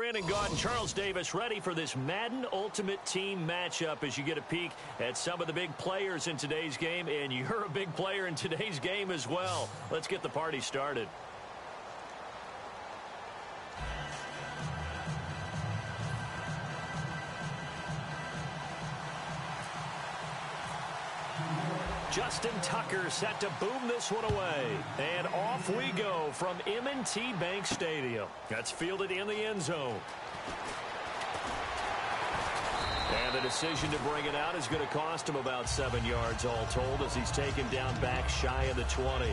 Brandon Gaud and Charles Davis ready for this Madden Ultimate Team matchup as you get a peek at some of the big players in today's game, and you're a big player in today's game as well. Let's get the party started. Justin Tucker set to boom this one away. And off we go from M&T Bank Stadium. That's fielded in the end zone. And the decision to bring it out is going to cost him about 7 yards all told as he's taken down back shy of the 20.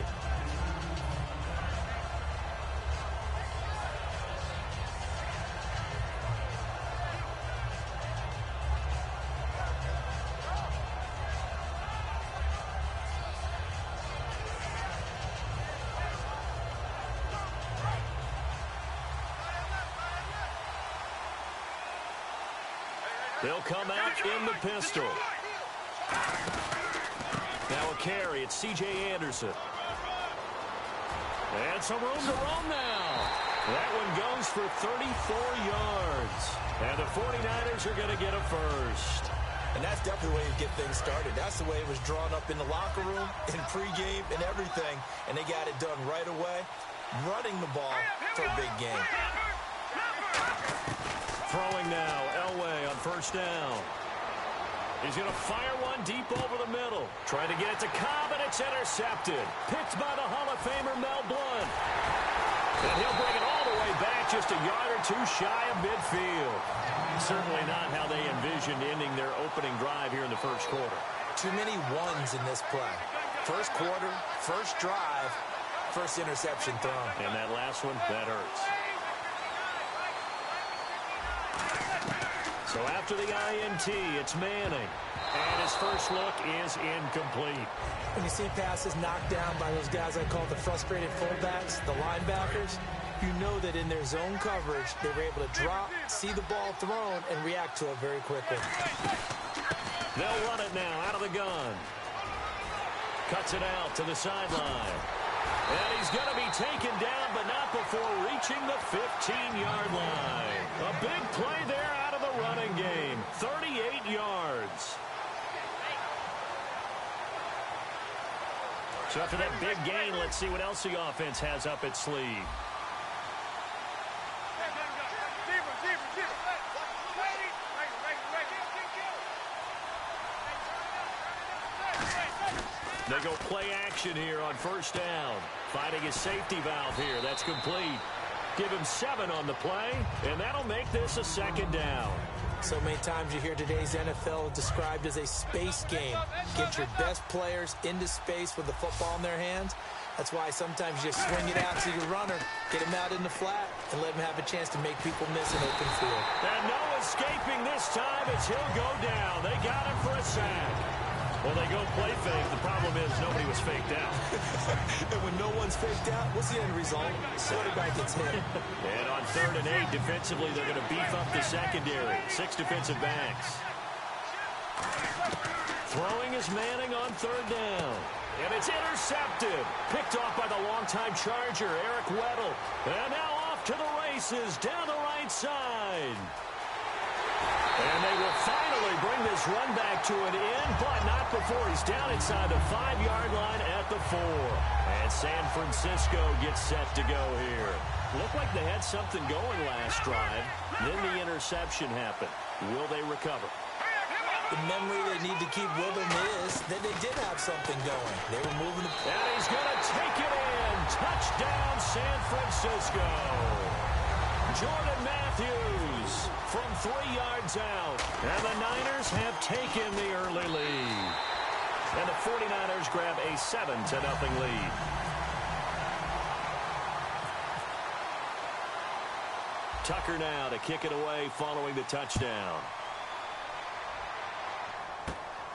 They'll come out in the pistol. Now a carry. It's C.J. Anderson. And some room to roam now. That one goes for 34 yards. And the 49ers are going to get a first. And that's definitely the way you get things started. That's the way it was drawn up in the locker room, in pregame, and everything. And they got it done right away, running the ball for a big game. Throwing now, Elway on first down. He's going to fire one deep over the middle. Trying to get it to Cobb, and it's intercepted. Picked by the Hall of Famer Mel Blount. And he'll bring it all the way back, just a yard or two shy of midfield. Certainly not how they envisioned ending their opening drive here in the first quarter. Too many ones in this play. First quarter, first drive, first interception thrown. And that last one, that hurts. So after the INT, it's Manning. And his first look is incomplete. When you see passes knocked down by those guys I call the frustrated fullbacks, the linebackers, you know that in their zone coverage, they were able to drop, see the ball thrown, and react to it very quickly. They'll run it now out of the gun. Cuts it out to the sideline. And he's going to be taken down, but not before reaching the 15-yard line. A big play there out of the running game. 38 yards. So after that big gain, let's see what else the offense has up its sleeve. They go play action here on first down. Finding his safety valve here. That's complete. Give him 7 on the play, and that'll make this a second down. So many times you hear today's NFL described as a space game. Get your best players into space with the football in their hands. That's why sometimes you swing it out to your runner, get him out in the flat, and let him have a chance to make people miss an open field. And no escaping this time as he'll go down. They got him for a sack. Well, they go play fake. The problem is nobody was faked out. And when no one's faked out, what's the end result? Quarterback gets hit. And on 3rd and 8, defensively, they're going to beef up the secondary. 6 defensive backs. Throwing is Manning on 3rd down. And it's intercepted. Picked off by the longtime Charger, Eric Weddle. And now off to the races down the right side. And they will finally bring this run back to an end, but not before he's down inside the 5-yard line at the 4. And San Francisco gets set to go here. Looked like they had something going last drive. Then the interception happened. Will they recover? The memory they need to keep with them is that they did have something going. They were moving the... And he's going to take it in. Touchdown, San Francisco. Jordan Matthews from 3 yards out. And the Niners have taken the early lead. And the 49ers grab a 7-0 lead. Tucker now to kick it away following the touchdown.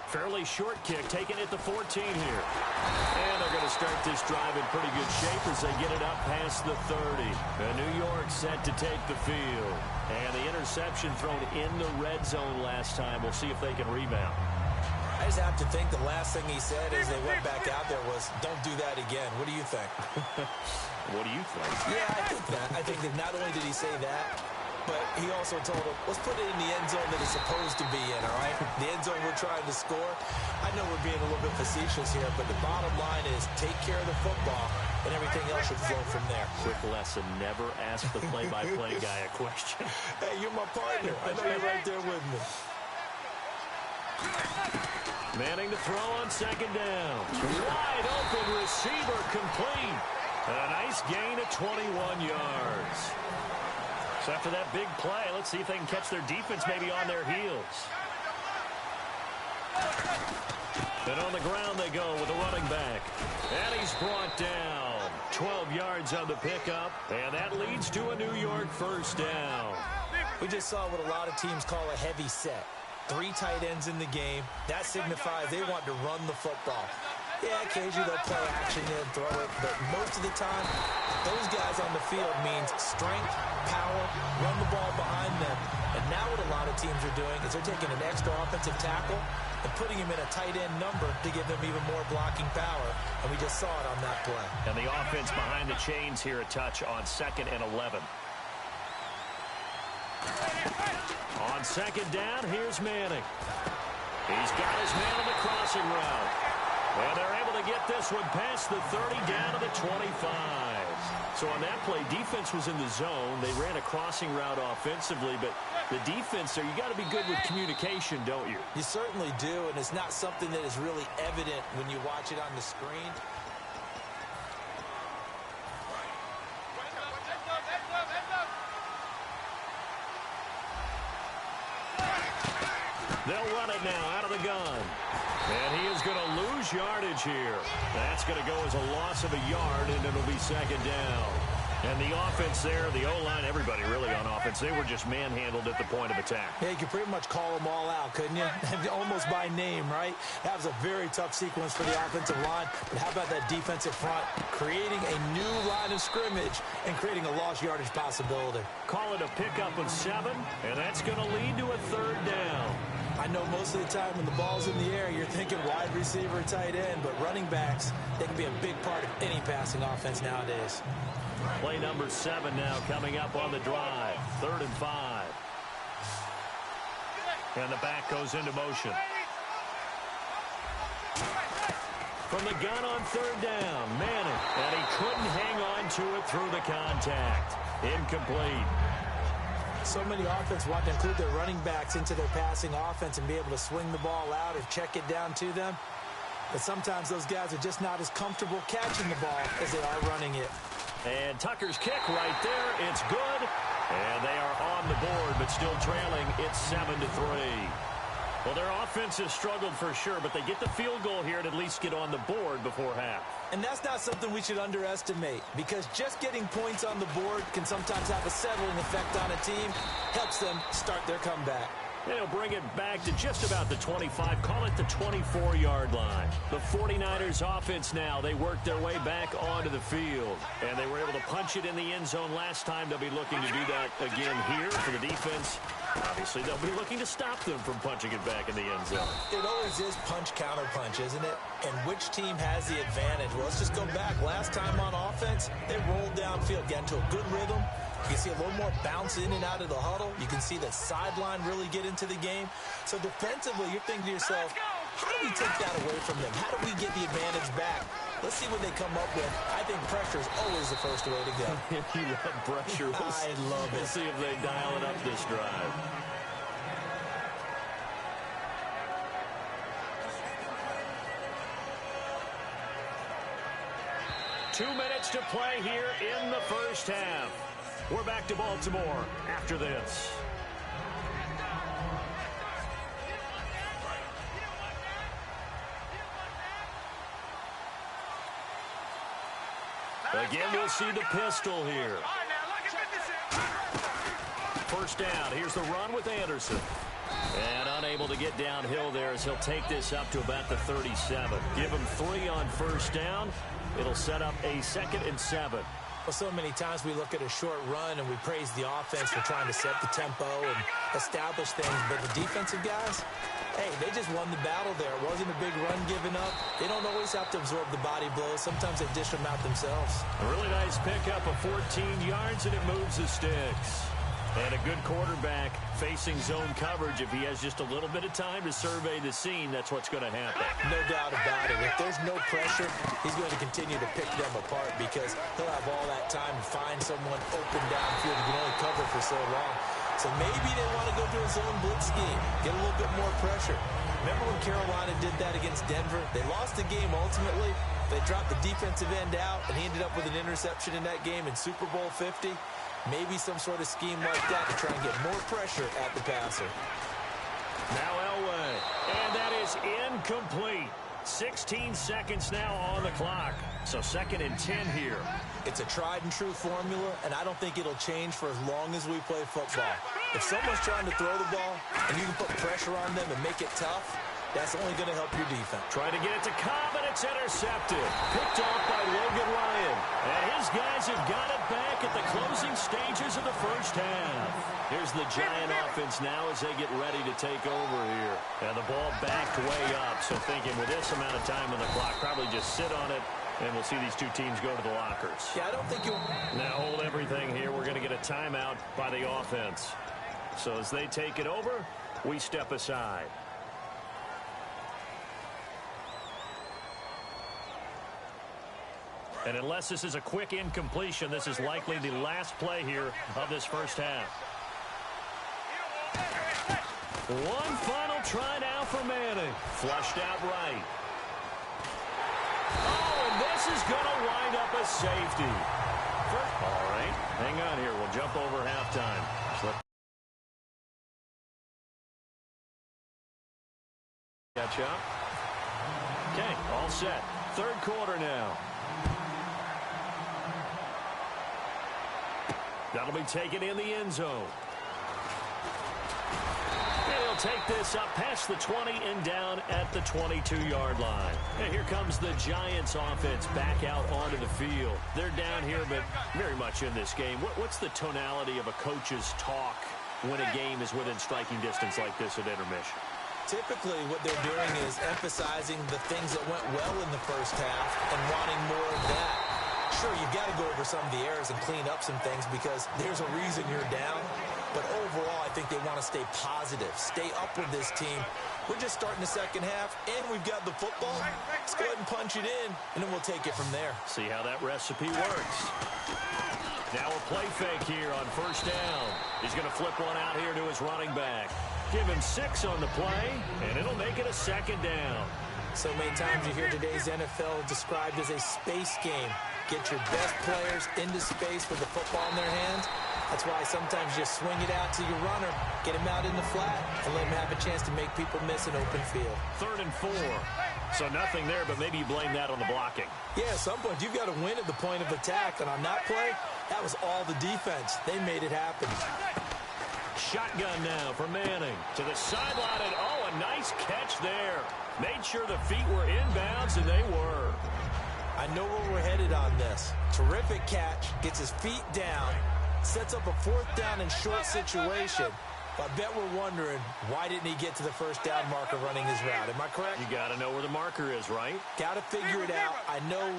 Fairly short kick, taken at the 14 here. And they're going to start this drive in pretty good shape as they get it up past the 30. And New York set to take the field. And the interception thrown in the red zone last time. We'll see if they can rebound. I just have to think the last thing he said as they went back out there was, don't do that again. What do you think? What do you think? Yeah, I think that. I think that not only did he say that, but he also told him, let's put it in the end zone that it's supposed to be in, all right? The end zone we're trying to score. I know we're being a little bit facetious here, but the bottom line is take care of the football, and everything else should flow from there. Quick lesson, never ask the play-by-play guy a question. Hey, you're my partner. I know you're right there with me. Manning to throw on second down. Wide open receiver complete. A nice gain of 21 yards. So after that big play, let's see if they can catch their defense maybe on their heels. And on the ground they go with a running back. And he's brought down. 12 yards on the pickup. And that leads to a New York first down. We just saw what a lot of teams call a heavy set. 3 tight ends in the game. That signifies they want to run the football. Yeah, occasionally they'll play action and throw it, but most of the time, those guys on the field means strength, power, run the ball behind them. And now what a lot of teams are doing is they're taking an extra offensive tackle and putting him in a tight end number to give them even more blocking power. And we just saw it on that play. And the offense behind the chains here a touch on 2nd and 11. On second down, here's Manning. He's got his man on the crossing route. And they're able to get this one past the 30 down to the 25. So on that play, defense was in the zone. They ran a crossing route offensively, but the defense there, you got to be good with communication, don't you? You certainly do, and it's not something that is really evident when you watch it on the screen. They'll run it now out of the gun. And he is going to lose yardage here. That's going to go as a loss of a yard, and it'll be second down. And the offense there, the O-line, everybody really on offense, they were just manhandled at the point of attack. Yeah, you could pretty much call them all out, couldn't you? Almost by name, right? That was a very tough sequence for the offensive line. But how about that defensive front creating a new line of scrimmage and creating a lost yardage possibility? Call it a pickup of 7, and that's going to lead to a 3rd down. I know most of the time when the ball's in the air, you're thinking wide receiver, tight end, but running backs, they can be a big part of any passing offense nowadays. Play number 7 now coming up on the drive. 3rd and 5. And the back goes into motion. From the gun on 3rd down, Manning. And he couldn't hang on to it through the contact. Incomplete. So many offense want to include their running backs into their passing offense and be able to swing the ball out or check it down to them. But sometimes those guys are just not as comfortable catching the ball as they are running it. And Tucker's kick right there. It's good. And they are on the board, but still trailing. It's 7-3. Well, their offense has struggled for sure, but they get the field goal here and at least get on the board before half. And that's not something we should underestimate, because just getting points on the board can sometimes have a settling effect on a team. Helps them start their comeback. They'll bring it back to just about the 25, call it the 24-yard line. The 49ers offense now, they worked their way back onto the field. And they were able to punch it in the end zone last time. They'll be looking to do that again here for the defense. Obviously, they'll be looking to stop them from punching it back in the end zone. It always is punch-counter-punch, isn't it? And which team has the advantage? Well, let's just go back. Last time on offense, they rolled downfield, got into a good rhythm. You can see a little more bounce in and out of the huddle. You can see that sideline really get into the game. So defensively, you're thinking to yourself, how do we take that away from them? How do we get the advantage back? Let's see what they come up with. I think pressure is always the first way to go. You love pressure. I love it. We'll see if they dial it up this drive. Two minutes to play here in the first half. We're back to Baltimore after this. Again, we'll see the pistol here. First down. Here's the run with Anderson. And unable to get downhill there as he'll take this up to about the 37. Give him 3 on first down. It'll set up a 2nd and 7. Well, so many times we look at a short run and we praise the offense for trying to set the tempo and establish things. But the defensive guys, hey, they just won the battle there. It wasn't a big run given up. They don't always have to absorb the body blows. Sometimes they dish them out themselves. A really nice pickup of 14 yards, and it moves the sticks. And a good quarterback facing zone coverage. If he has just a little bit of time to survey the scene, that's what's going to happen. No doubt about it. If there's no pressure, he's going to continue to pick them apart because he'll have all that time to find someone open downfield. He can only cover for so long. So maybe they want to go to a zone blitz scheme, get a little bit more pressure. Remember when Carolina did that against Denver? They lost the game ultimately. They dropped the defensive end out, and he ended up with an interception in that game in Super Bowl 50. Maybe some sort of scheme like that to try and get more pressure at the passer. Now Elway, and that is incomplete. 16 seconds now on the clock. So 2nd and 10 here. It's a tried-and-true formula, and I don't think it'll change for as long as we play football. If someone's trying to throw the ball, and you can put pressure on them and make it tough, that's only going to help your defense. Trying to get it to Cobb, and it's intercepted. Picked off by Logan Ryan. And his guys have got it back at the closing stages of the first half. Here's the Giant offense now as they get ready to take over here. And the ball backed way up, so thinking with this amount of time on the clock, probably just sit on it, and we'll see these two teams go to the lockers. Yeah, I don't think you'll... Now hold everything here. We're going to get a timeout by the offense. So as they take it over, we step aside. And unless this is a quick incompletion, this is likely the last play here of this first half. One final try now for Manning. Flushed out right. Oh, and this is going to wind up a safety. All right, hang on here. We'll jump over halftime. Catch up. Okay, all set. 3rd quarter now. That'll be taken in the end zone. He'll take this up past the 20 and down at the 22-yard line. And here comes the Giants offense back out onto the field. They're down here, but very much in this game. What's the tonality of a coach's talk when a game is within striking distance like this at intermission? Typically, what they're doing is emphasizing the things that went well in the first half and wanting more of that. Sure, you've got to go over some of the errors and clean up some things because there's a reason you're down. But overall, I think they want to stay positive, stay up with this team. We're just starting the second half, and we've got the football. Let's go ahead and punch it in, and then we'll take it from there. See how that recipe works. Now a play fake here on first down. He's going to flip one out here to his running back. Give him 6 on the play, and it'll make it a 2nd down. So many times you hear today's NFL described as a space game. Get your best players into space with the football in their hands. That's why sometimes you swing it out to your runner, get him out in the flat, and let him have a chance to make people miss an open field. 3rd and 4. So nothing there, but maybe you blame that on the blocking. Yeah, at some point you've got to win at the point of attack, and on that play, that was all the defense. They made it happen. Shotgun now for Manning to the sideline, and oh, a nice catch there. Made sure the feet were inbounds, and they were. I know where we're headed on this. Terrific catch, gets his feet down, sets up a 4th down and short situation. But I bet we're wondering, why didn't he get to the first down marker running his route? Am I correct? You got to know where the marker is, right? Got to figure it out. I know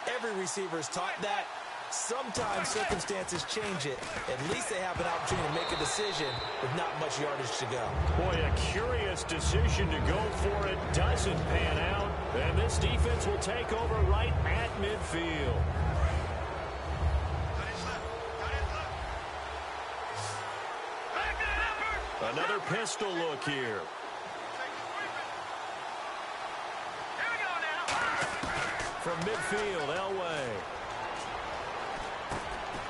every receiver is taught that. Sometimes circumstances change it. At least they have an opportunity to make a decision with not much yardage to go. Boy, a curious decision to go for it doesn't pan out. And this defense will take over right at midfield. Another pistol look here. From midfield, Elway.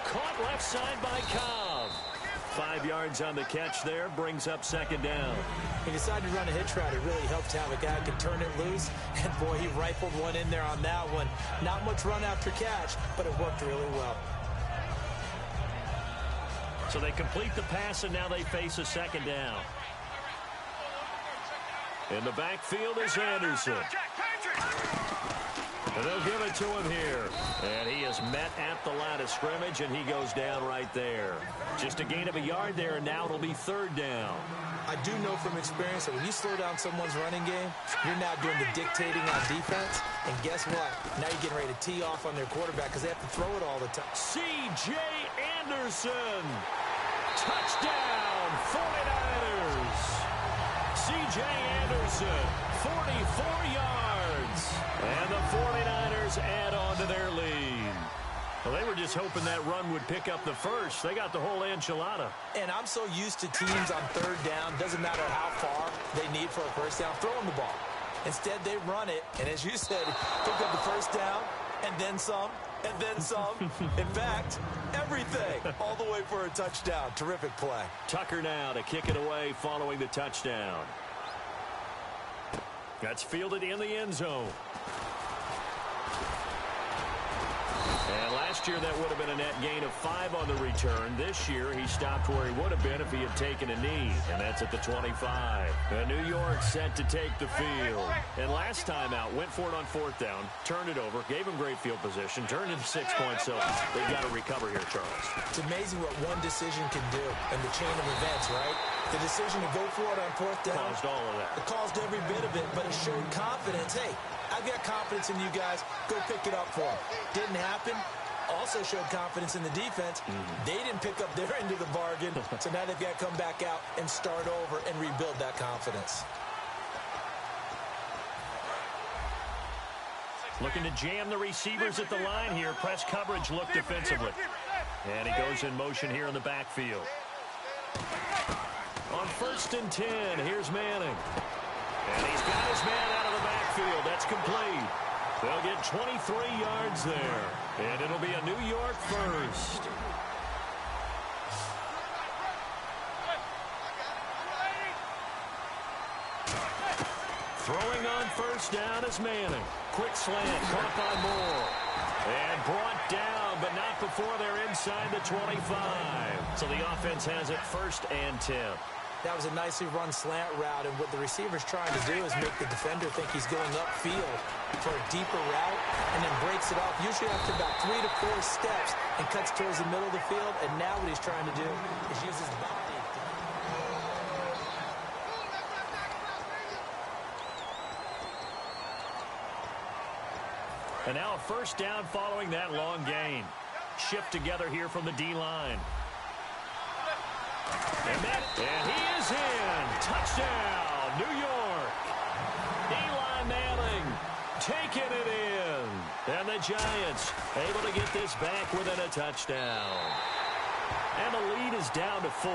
Caught left side by Cobb. 5 yards on the catch there, brings up 2nd down. He decided to run a hitch route. It really helped to have a guy who could turn it loose. And, boy, he rifled one in there on that one. Not much run after catch, but it worked really well. So they complete the pass, and now they face a 2nd down. In the backfield is Anderson. And they'll give it to him here. And he is met at the line of scrimmage, and he goes down right there. Just a gain of a yard there, and now it'll be 3rd down. I do know from experience that when you slow down someone's running game, you're now doing the dictating on defense. And guess what? Now you're getting ready to tee off on their quarterback because they have to throw it all the time. C.J. Anderson. Touchdown, 49ers. C.J. Anderson, 44 yards. And the 49ers add on to their lead. Well, they were just hoping that run would pick up the first. They got the whole enchilada. And I'm so used to teams on third down, doesn't matter how far they need for a first down, throwing the ball. Instead, they run it, and as you said, pick up the first down, and then some, and then some. In fact, everything, all the way for a touchdown. Terrific play. Tucker now to kick it away following the touchdown. That's fielded in the end zone. And last year, that would have been a net gain of 5 on the return. This year, he stopped where he would have been if he had taken a knee, and that's at the 25. And New York set to take the field. And last time out, went for it on fourth down, turned it over, gave him great field position, turned into 6 points, so they've got to recover here, Charles. It's amazing what one decision can do in the chain of events, right? The decision to go for it on fourth down caused all of that. It caused every bit of it, but it showed confidence. Hey, I've got confidence in you guys. Go pick it up for them. Didn't happen. Also showed confidence in the defense. They didn't pick up their end of the bargain, so now they've got to come back out and start over and rebuild that confidence. Looking to jam the receivers at the line here. Press coverage look defensively. And he goes in motion here in the backfield. On 1st and 10, here's Manning. And he's got his man out of the backfield. That's complete. They'll get 23 yards there. And it'll be a New York first. Throwing on 1st down is Manning. Quick slant, caught by Moore. And brought down, but not before they're inside the 25. So the offense has it 1st and 10. That was a nicely run slant route, and what the receiver's trying to do is make the defender think he's going upfield for a deeper route, and then breaks it off, usually after about 3 to 4 steps, and cuts towards the middle of the field. And now what he's trying to do is use his body. And now a 1st down following that long gain. Shift together here from the D-line. And he is in. Touchdown, New York. Eli Manning taking it in. And the Giants able to get this back within a touchdown. And the lead is down to 4.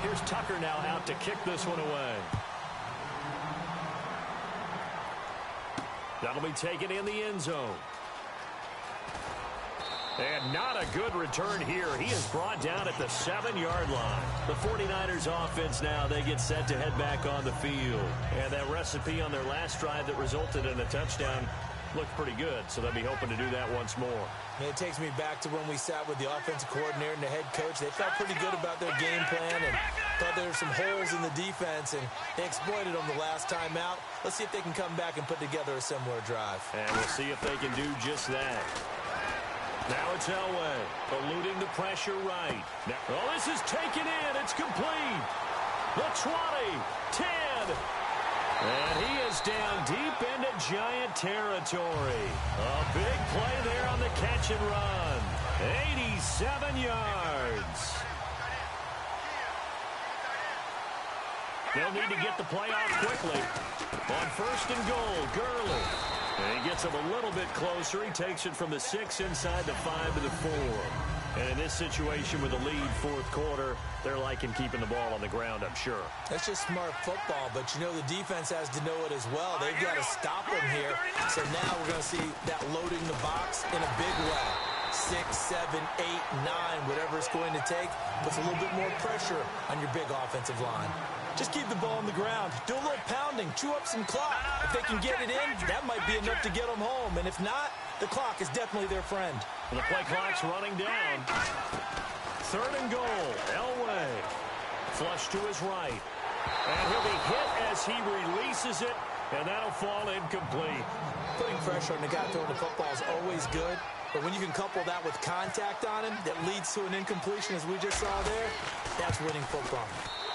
Here's Tucker now out to kick this one away. That'll be taken in the end zone. And not a good return here. He is brought down at the 7-yard line. The 49ers offense now, they get set to head back on the field. And that recipe on their last drive that resulted in a touchdown looked pretty good, so they'll be hoping to do that once more. And it takes me back to when we sat with the offensive coordinator and the head coach. They felt pretty good about their game plan and thought there were some holes in the defense, and they exploited them the last time out. Let's see if they can come back and put together a similar drive. And we'll see if they can do just that. Now it's Elway, eluding the pressure right. Now, oh, this is taken in. It's complete. The 20, 10. And he is down deep into Giant territory. A big play there on the catch and run. 87 yards. They'll need to get the play off quickly. On 1st and goal, Gurley. And he gets him a little bit closer. He takes it from the 6 inside the 5 to the 4. And in this situation with the lead 4th quarter, they're liking keeping the ball on the ground, I'm sure. That's just smart football, but you know the defense has to know it as well. They've got to stop them here. So now we're going to see that loading the box in a big way. 6, 7, 8, 9, whatever it's going to take, puts a little bit more pressure on your big offensive line. Just keep the ball on the ground. Do a little pounding. Chew up some clock. If they can get it in, that might be enough to get them home. And if not, the clock is definitely their friend. And the play clock's running down. 3rd and goal. Elway. Flush to his right. And he'll be hit as he releases it. And that'll fall incomplete. Putting pressure on the guy throwing the football is always good. But when you can couple that with contact on him that leads to an incompletion, as we just saw there, that's winning football.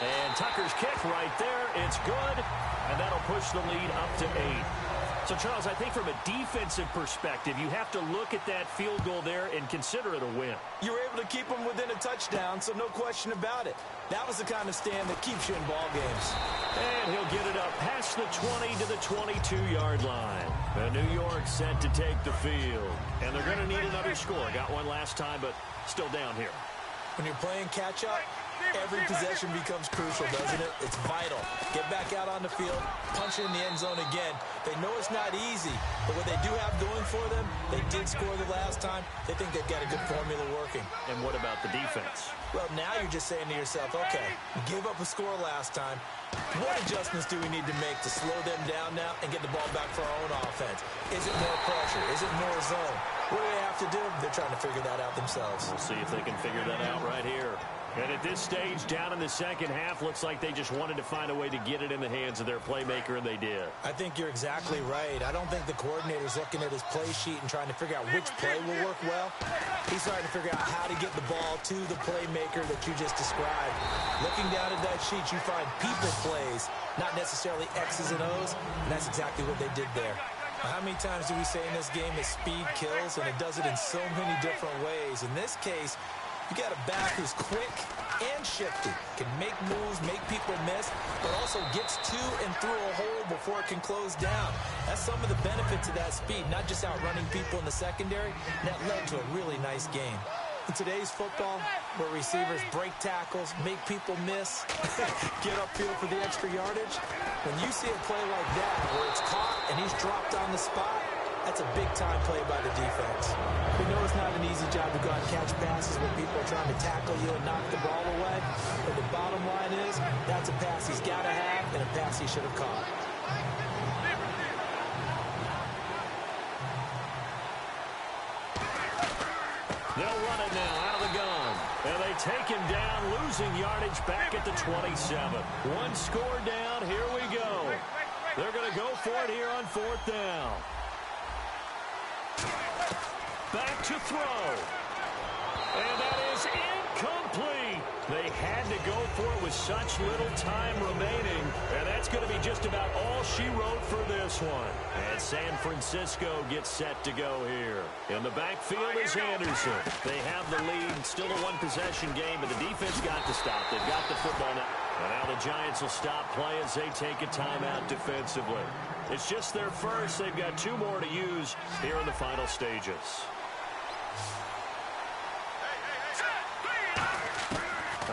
And Tucker's kick right there. It's good. And that'll push the lead up to 8. So, Charles, I think from a defensive perspective, you have to look at that field goal there and consider it a win. You were able to keep them within a touchdown, so no question about it. That was the kind of stand that keeps you in ball games. And he'll get it up past the 20 to the 22-yard line. And New York set to take the field. And they're going to need another score. Got one last time, but still down here. When you're playing catch-up, every possession becomes crucial, doesn't it? It's vital. Get back out on the field, punch it in the end zone again. They know it's not easy, but what they do have going for them, they did score the last time. They think they've got a good formula working. And what about the defense? Well, now you're just saying to yourself, okay, we gave up a score last time. What adjustments do we need to make to slow them down now and get the ball back for our own offense? Is it more pressure? Is it more zone? What do they have to do? They're trying to figure that out themselves. We'll see if they can figure that out right here. And at this stage, down in the second half, looks like they just wanted to find a way to get it in the hands of their playmaker, and they did. I think you're exactly right. I don't think the coordinator's looking at his play sheet and trying to figure out which play will work well. He's trying to figure out how to get the ball to the playmaker that you just described. Looking down at that sheet, you find people plays, not necessarily X's and O's, and that's exactly what they did there. How many times do we say in this game that speed kills, and it does it in so many different ways? In this case, you got a back who's quick and shifty, can make moves, make people miss, but also gets to and through a hole before it can close down. That's some of the benefits of that speed, not just outrunning people in the secondary. That led to a really nice game. In today's football, where receivers break tackles, make people miss, get upfield for the extra yardage, when you see a play like that where it's caught and he's dropped on the spot, that's a big-time play by the defense. We know it's not an easy job to go out and catch passes when people are trying to tackle you and knock the ball away, but the bottom line is that's a pass he's got to have and a pass he should have caught. They'll run it now out of the gun. And they take him down, losing yardage back at the 27. One score down. Here we go. They're going to go for it here on fourth down. Back to throw. And that is incomplete. They had to go for it with such little time remaining. And that's going to be just about all she wrote for this one. And San Francisco gets set to go here. In the backfield is Anderson. They have the lead. Still a one-possession game, but the defense got to stop. They've got the football now. And now the Giants will stop play as they take a timeout defensively. It's just their first. They've got two more to use here in the final stages.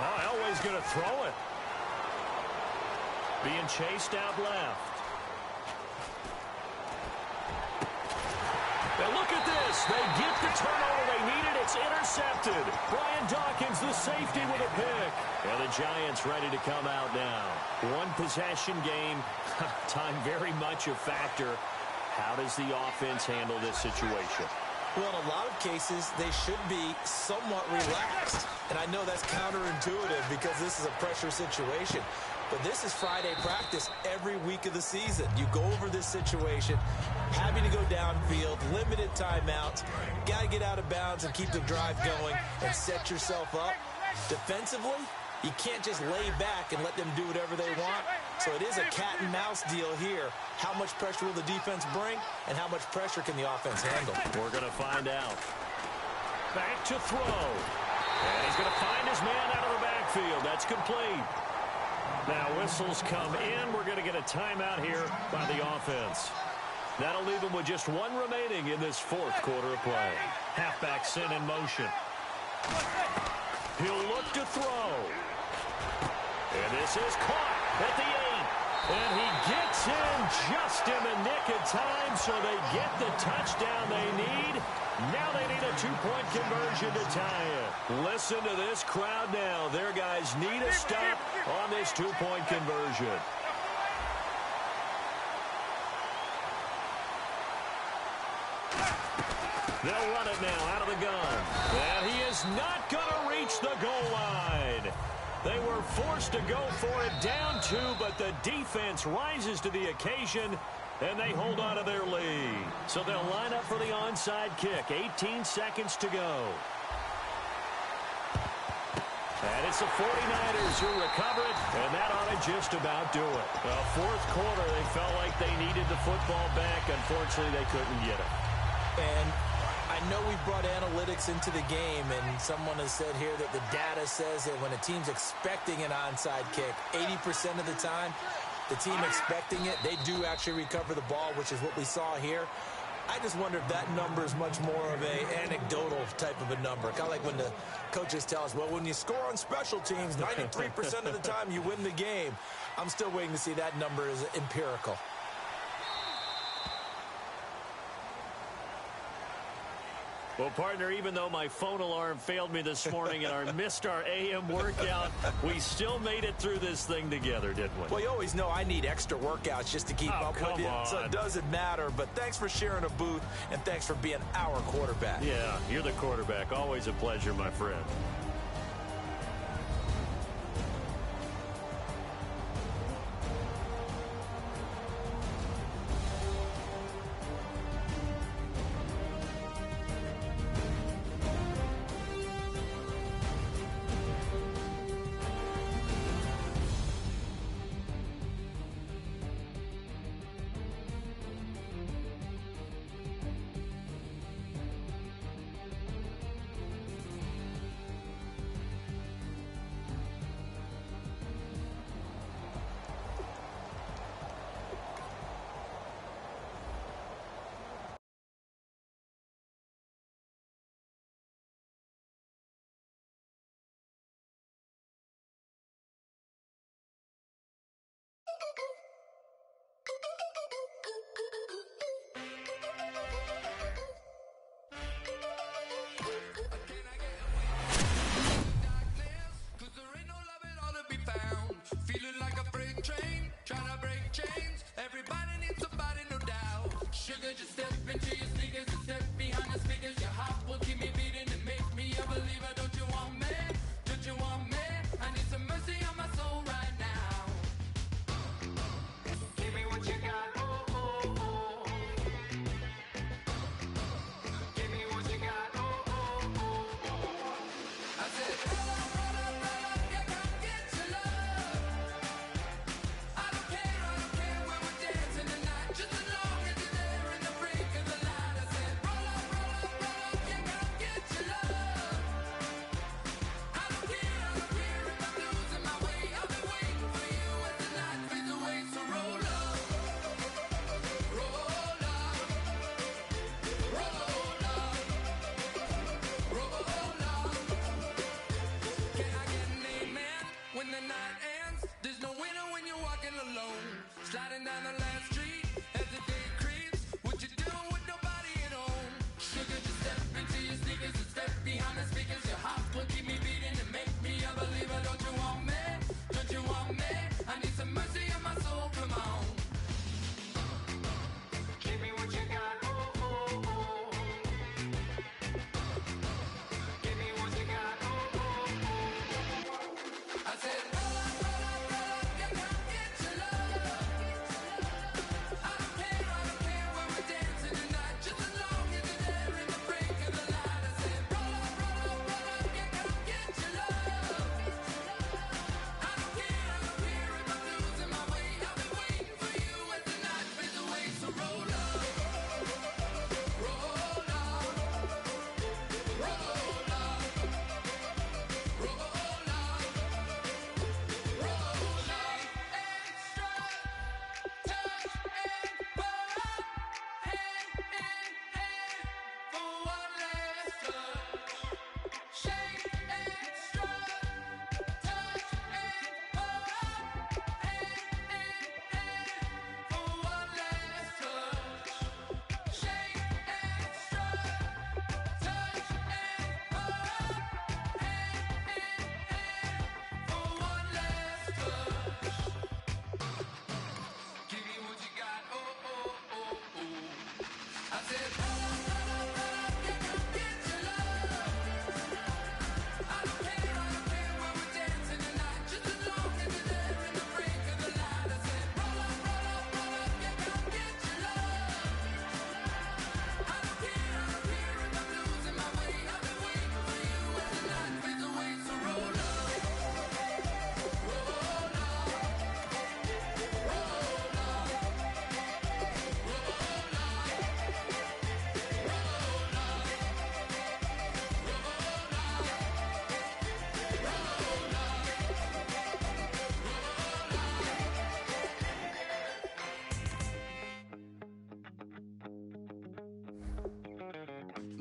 Oh, Elway's going to throw it. Being chased out left. Now look at this. They get the turnover they needed. It's intercepted. Brian Dawkins, the safety, with a pick. And the Giants ready to come out now. One possession game. Time very much a factor. How does the offense handle this situation? Well, in a lot of cases, they should be somewhat relaxed. And I know that's counterintuitive because this is a pressure situation. But this is Friday practice every week of the season. You go over this situation, having to go downfield, limited timeouts, got to get out of bounds and keep the drive going and set yourself up. Defensively, you can't just lay back and let them do whatever they want. So it is a cat and mouse deal here. How much pressure will the defense bring, and how much pressure can the offense handle? We're going to find out. Back to throw. And he's going to find his man out of the backfield. That's complete. Now whistles come in. We're going to get a timeout here by the offense. That'll leave them with just one remaining in this fourth quarter of play. Halfback sent in motion. He'll look to throw. And this is caught at the 8. And he gets in just in the nick of time, so they get the touchdown they need. Now they need a two-point conversion to tie it. Listen to this crowd now. Their guys need a stop on this two-point conversion. They'll run it now out of the gun. And he is not going to reach the goal line. They were forced to go for it down two, but the defense rises to the occasion, and they hold on to their lead. So they'll line up for the onside kick. 18 seconds to go. And it's the 49ers who recover it, and that ought to just about do it. Fourth quarter, they felt like they needed the football back. Unfortunately, they couldn't get it. And I know we brought analytics into the game, and someone has said here that the data says that when a team's expecting an onside kick, 80% of the time, the team expecting it, they do actually recover the ball, which is what we saw here. I just wonder if that number is much more of an anecdotal type of a number. Kind of like when the coaches tell us, well, when you score on special teams, 93% of the time you win the game. I'm still waiting to see that number is empirical. Well, partner, even though my phone alarm failed me this morning and I missed our AM workout, we still made it through this thing together, didn't we? Well, you always know I need extra workouts just to keep up with you, so it doesn't matter. But thanks for sharing a booth, and thanks for being our quarterback. Yeah, you're the quarterback. Always a pleasure, my friend.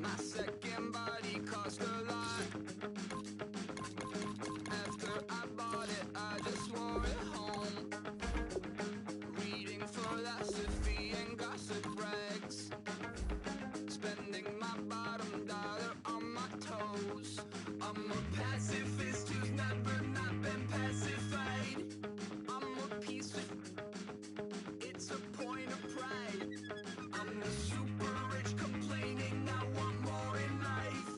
My second body cost a lot. After I bought it, I just wore it home. Reading philosophy and gossip rags. Spending my bottom dollar on my toes. I'm a pacifist who's never not been pacified. I'm a piece of... It's a point of pride. I'm the super rich complaining I want more in life.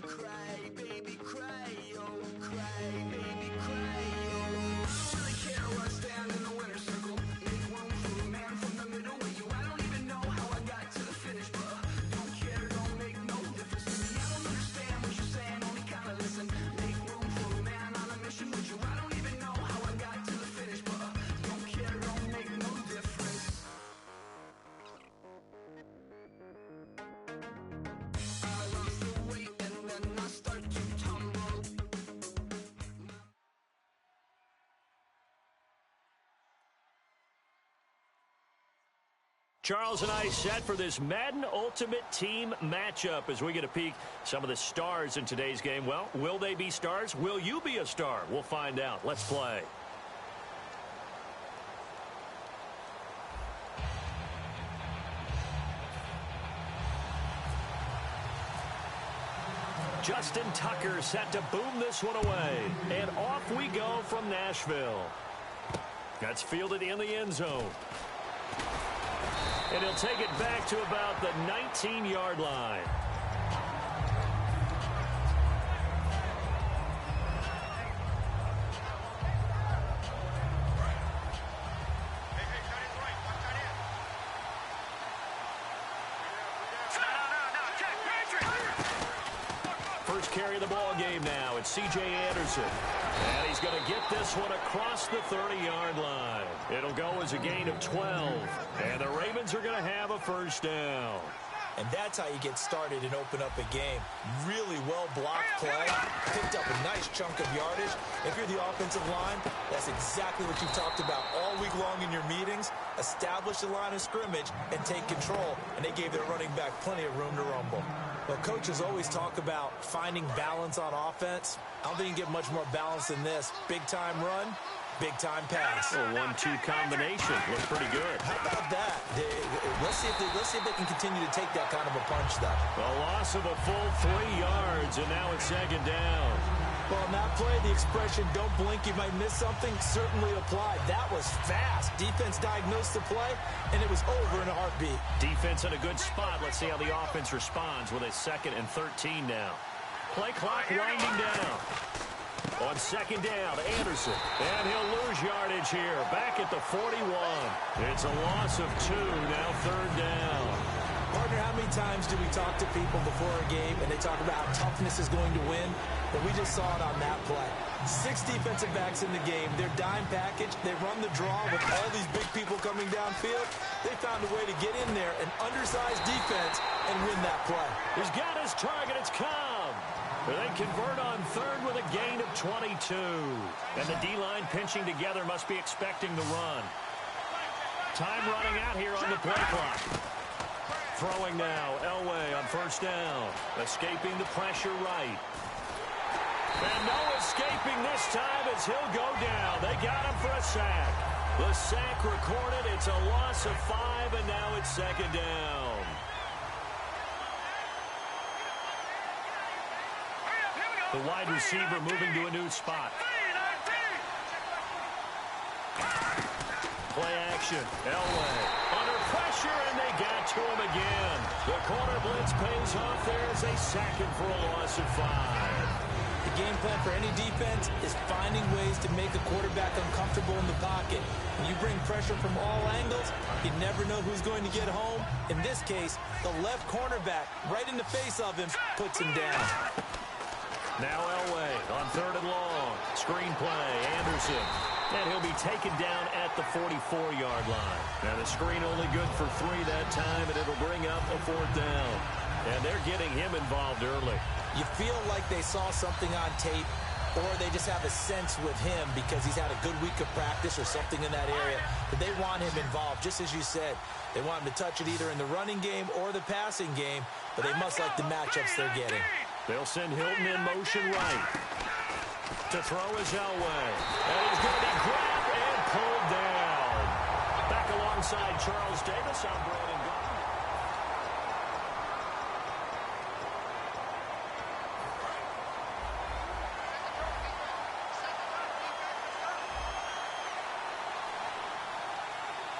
Cry, baby, cry, oh, cry, baby, cry, oh. Don't really care where I stand in the winner's circle. Make room for a man from the middle with you. I don't even know how I got to the finish, but don't care, don't make no difference to me. I don't understand what you're saying, only kinda listen. Make room for a man on a mission with you. I don't even know how I got to the finish, but don't care, don't make no difference. I lost the weight and then I start to tumble. Charles and I set for this Madden Ultimate Team matchup as we get a peek some of the stars in today's game. Well, will they be stars? Will you be a star? We'll find out. Let's play. Justin Tucker set to boom this one away. And off we go from Nashville. That's fielded in the end zone. And he'll take it back to about the 19-yard line. First carry of the ball game now. It's C.J. Anderson. And he's going to get this one across the 30-yard line. It'll go as a gain of 12. And the Ravens are going to have a first down. And that's how you get started and open up a game. Really well-blocked play. Picked up a nice chunk of yardage. If you're the offensive line, that's exactly what you've talked about all week long in your meetings. Establish the line of scrimmage and take control. And they gave their running back plenty of room to rumble. Well, coaches always talk about finding balance on offense. I don't think you can get much more balance than this. Big-time run, big-time pass. A 1-2 combination. Looks pretty good. How about that? Let's see if they can continue to take that kind of a punch, though. A loss of a full 3 yards, and now it's second down. Well, on that play, the expression, don't blink, you might miss something, certainly applied. That was fast. Defense diagnosed the play, and it was over in a heartbeat. Defense in a good spot. Let's see how the offense responds with a 2nd and 13 now. Play clock winding down. On second down, Anderson. And he'll lose yardage here. Back at the 41. It's a loss of 2. Now 3rd down. Partner, how many times do we talk to people before a game and they talk about how toughness is going to win? But we just saw it on that play. 6 defensive backs in the game. Their dime package. They run the draw with all these big people coming downfield. They found a way to get in there, an undersized defense, and win that play. He's got his target. It's come. They convert on 3rd with a gain of 22. And the D-line pinching together must be expecting the run. Time running out here on the play clock. Throwing now, Elway on 1st down. Escaping the pressure right. And no escaping this time as he'll go down. They got him for a sack. The sack recorded. It's a loss of 5, and now it's 2nd down. The wide receiver moving to a new spot. Play action. Elway under pressure, and they got to him again. The corner blitz pays off. There's a sack for a loss of 5. The game plan for any defense is finding ways to make a quarterback uncomfortable in the pocket. When you bring pressure from all angles, you never know who's going to get home. In this case, the left cornerback, right in the face of him, puts him down. Now Elway on 3rd and long. Screen play, Anderson. And he'll be taken down at the 44-yard line. Now the screen only good for 3 that time, and it'll bring up a 4th down. And they're getting him involved early. You feel like they saw something on tape, or they just have a sense with him because he's had a good week of practice or something in that area. that they want him involved, just as you said. They want him to touch it either in the running game or the passing game, but they must like the matchups they're getting. They'll send Hilton in motion right. To throw is Elway. And he's going to be grabbed and pulled down. Back alongside Charles Davis on Brandon Gordon.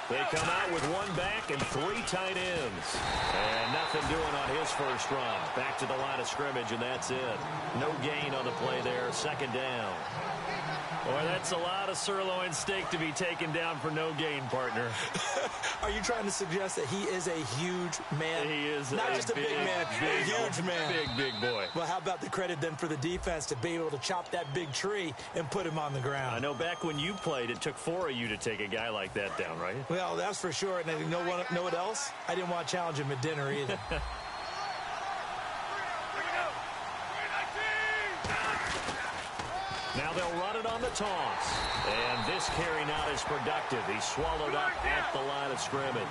They come out with one back and 3 tight ends. And nothing doing on his first run. Back to the line of scrimmage, and that's it. No gain on the play there. Second down. Boy, that's a lot of sirloin steak to be taken down for no gain, partner. Are you trying to suggest that he is a huge man? He is not just a big man, a huge man. Big boy. Well, how about the credit then for the defense to be able to chop that big tree and put him on the ground? I know back when you played, it took 4 of you to take a guy like that down, right? Well, that's for sure. And you know what else? I didn't want to challenge him at dinner either. Now they'll run it on the toss. And this carry not as productive. He's swallowed up at the line of scrimmage.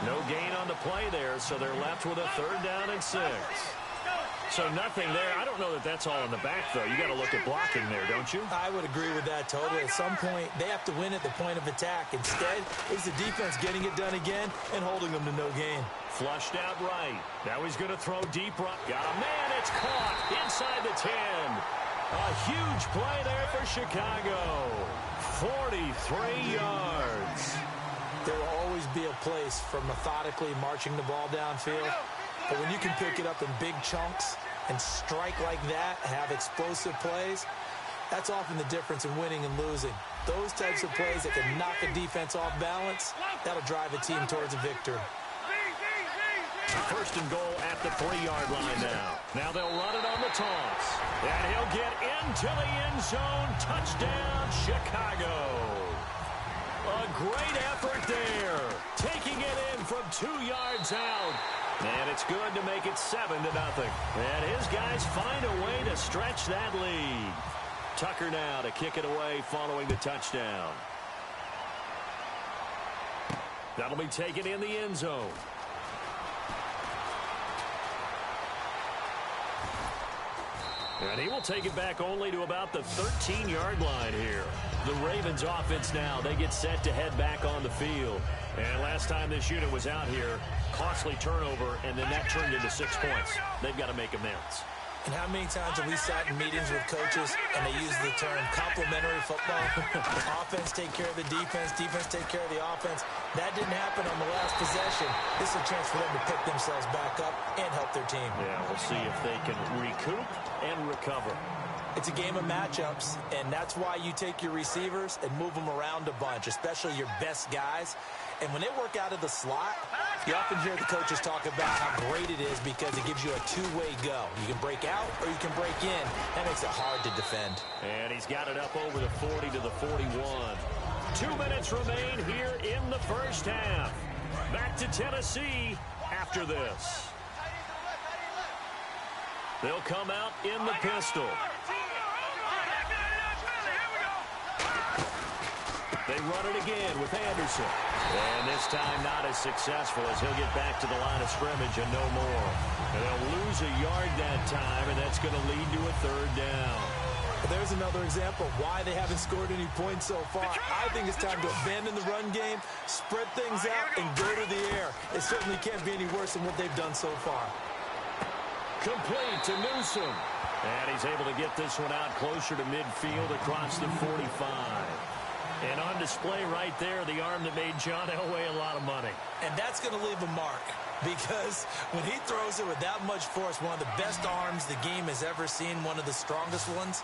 No gain on the play there, so they're left with a 3rd down and 6. So nothing there. I don't know that that's all in the back, though. You got to look at blocking there, don't you? I would agree with that totally. At some point, they have to win at the point of attack. Instead, it's the defense getting it done again and holding them to no gain. Flushed out right. Now he's going to throw deep right. Got a man. It's caught inside the 10. A huge play there for Chicago. 43 yards. There will always be a place for methodically marching the ball downfield. But when you can pick it up in big chunks and strike like that, have explosive plays, that's often the difference in winning and losing. Those types of plays that can knock a defense off balance, that'll drive a team towards a victory. 1st and goal at the 3-yard line now. Now they'll run it on the toss. And he'll get into the end zone. Touchdown, Chicago. A great effort there. Taking it in from 2 yards out. And it's good to make it 7-0. And his guys find a way to stretch that lead. Tucker now to kick it away following the touchdown. That'll be taken in the end zone. And he will take it back only to about the 13-yard line here. The Ravens offense now, they get set to head back on the field. And last time this unit was out here, costly turnover, and then that turned into 6 points. They've got to make amends. And how many times have we sat in meetings with coaches and they use the term complementary football? Offense take care of the defense, defense take care of the offense. That didn't happen on the last possession. This is a chance for them to pick themselves back up and help their team. Yeah, we'll see if they can recoup and recover. It's a game of matchups, and that's why you take your receivers and move them around a bunch, especially your best guys. And when they work out of the slot, you often hear the coaches talk about how great it is because it gives you a two-way go. You can break out or you can break in. That makes it hard to defend. And he's got it up over the 40 to the 41. 2 minutes remain here in the first half. Back to Tennessee after this. They'll come out in the pistol. They run it again with Anderson. And this time not as successful as he'll get back to the line of scrimmage and no more. And they'll lose a yard that time, and that's going to lead to a 3rd down. There's another example of why they haven't scored any points so far. I think it's time to abandon the run game, spread things out, and go to the air. It certainly can't be any worse than what they've done so far. Complete to Newsom. And he's able to get this one out closer to midfield across the 45. And on display right there, the arm that made John Elway a lot of money. And that's going to leave a mark because when he throws it with that much force, one of the best arms the game has ever seen, one of the strongest ones,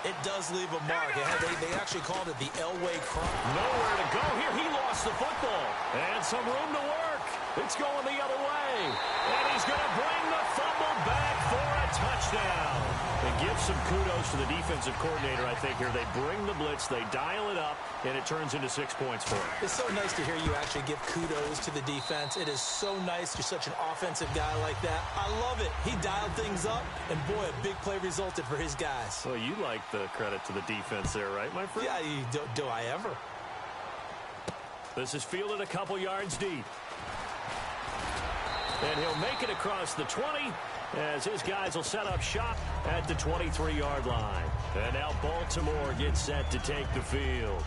it does leave a mark. They actually called it the Elway crump. Nowhere to go here. He lost the football. And some room to work. It's going the other way. And he's going to bring the fumble back for a touchdown. They give some kudos to the defensive coordinator, I think, here. They bring the blitz, they dial it up, and it turns into 6 points for him. It's so nice to hear you actually give kudos to the defense. It is so nice. You're such an offensive guy like that. I love it. He dialed things up, and boy, a big play resulted for his guys. Well, you like the credit to the defense there, right, my friend? Yeah, do I ever? This is fielded a couple yards deep. And he'll make it across the 20 as his guys will set up shop at the 23-yard line. And now Baltimore gets set to take the field.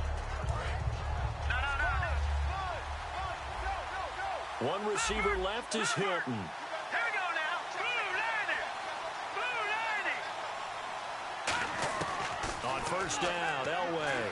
One receiver left is Hilton. Here we go now. Blue 90. On first down, Elway.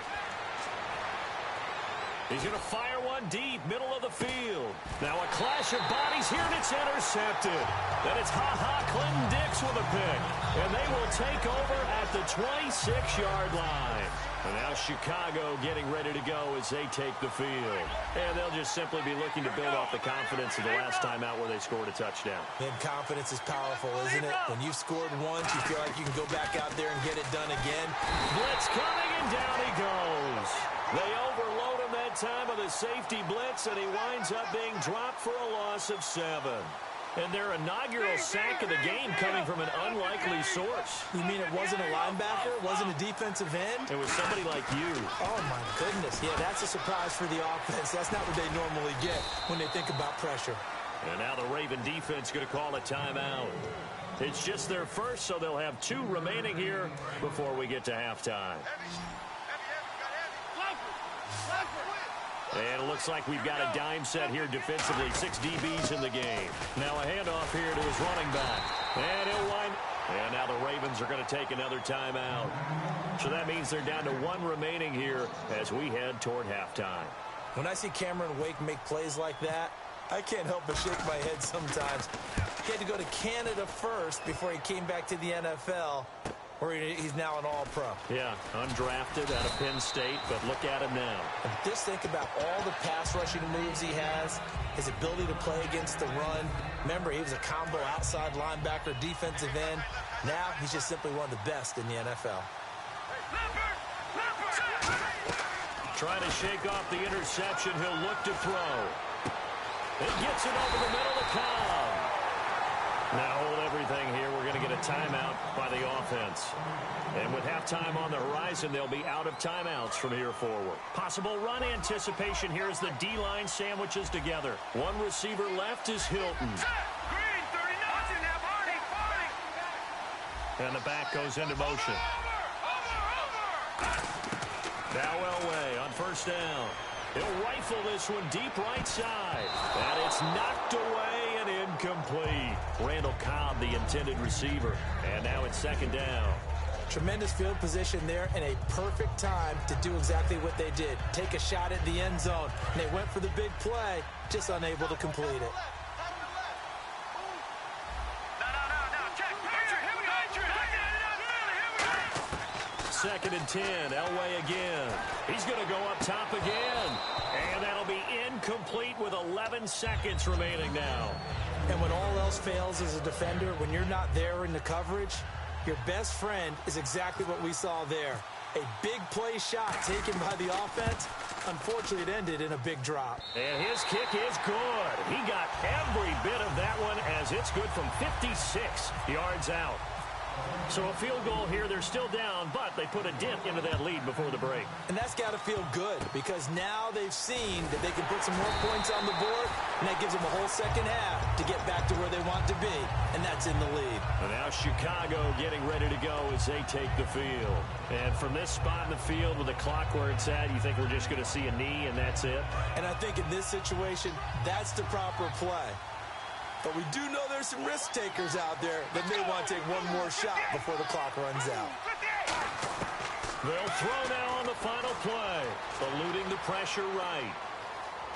He's going to fire one deep, middle of the field. Now a clash of bodies here, and it's intercepted. Then it's Clinton Dix with a pick. And they will take over at the 26-yard line. And now Chicago getting ready to go as they take the field. And they'll just simply be looking to build off the confidence of the last time out where they scored a touchdown. And confidence is powerful, isn't it? When you've scored once, you feel like you can go back out there and get it done again. Blitz coming, and down he goes. They overload him that time with a safety blitz, and he winds up being dropped for a loss of 7. And their inaugural sack of the game coming from an unlikely source. You mean it wasn't a linebacker? It wasn't a defensive end? It was somebody like you. Oh, my goodness. Yeah, that's a surprise for the offense. That's not what they normally get when they think about pressure. And now the Raven defense going to call a timeout. It's just their first, so they'll have 2 remaining here before we get to halftime. And it looks like we've got a dime set here defensively. 6 DBs in the game. Now a handoff here to his running back. And he'll wind. And now the Ravens are going to take another timeout. So that means they're down to 1 remaining here as we head toward halftime. When I see Cameron Wake make plays like that, I can't help but shake my head sometimes. He had to go to Canada first before he came back to the NFL, where he's now an all-pro. Yeah, undrafted out of Penn State, but look at him now. And just think about all the pass rushing moves he has, his ability to play against the run. Remember, he was a combo outside linebacker, defensive end. Now he's just simply one of the best in the NFL. Trying to shake off the interception. He'll look to throw. He gets it over the middle to Cobb. Now hold everything here. We're going to get a timeout by the offense. And with halftime on the horizon, they'll be out of timeouts from here forward. Possible run anticipation here as the D-line sandwiches together. One receiver left is Hilton. And the back goes into motion. Now Elway on first down. He'll rifle this one deep right side. And it's knocked away and incomplete. Randall Cobb, the intended receiver. And now it's second down. Tremendous field position there and a perfect time to do exactly what they did. Take a shot at the end zone. And they went for the big play, just unable to complete it. Second and 10, Elway again. He's going to go up top again. And that'll be incomplete with 11 seconds remaining now. And when all else fails as a defender, when you're not there in the coverage, your best friend is exactly what we saw there. A big play shot taken by the offense. Unfortunately, it ended in a big drop. And his kick is good. He got every bit of that one as it's good from 56 yards out. So a field goal here, they're still down, but they put a dent into that lead before the break. And that's got to feel good because now they've seen that they can put some more points on the board, and that gives them a whole second half to get back to where they want to be, and that's in the lead. And now Chicago getting ready to go as they take the field. And from this spot in the field with the clock where it's at, you think we're just going to see a knee and that's it? And I think in this situation, that's the proper play. But we do know there's some risk takers out there that may want to take one more shot before the clock runs out. They'll throw now on the final play, eluding the pressure right.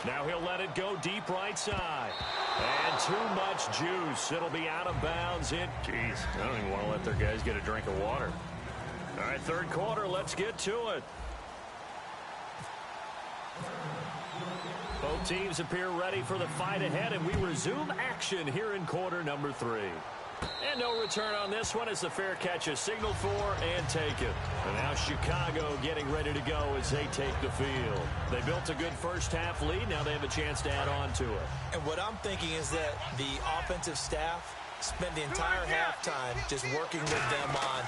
Now he'll let it go deep right side. And too much juice. It'll be out of bounds. Jeez, I don't even want to let their guys get a drink of water. All right, third quarter, let's get to it. Both teams appear ready for the fight ahead, and we resume action here in quarter number 3. And no return on this one as the fair catch is signaled for and taken. And now Chicago getting ready to go as they take the field. They built a good first half lead. Now they have a chance to add on to it. And what I'm thinking is that the offensive staff spent the entire halftime just working with them on,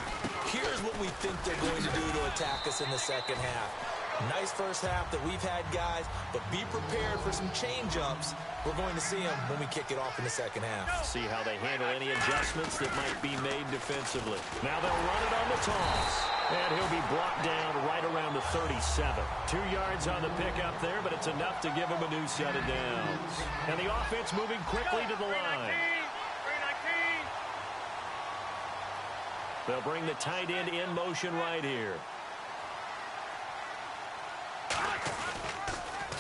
here's what we think they're going to do to attack us in the second half. Nice first half that we've had, guys, but be prepared for some change-ups. We're going to see them when we kick it off in the second half. See how they handle any adjustments that might be made defensively. Now they'll run it on the toss. And he'll be brought down right around the 37. 2 yards on the pickup there, but it's enough to give him a new set of downs. And the offense moving quickly to the line. They'll bring the tight end in motion right here.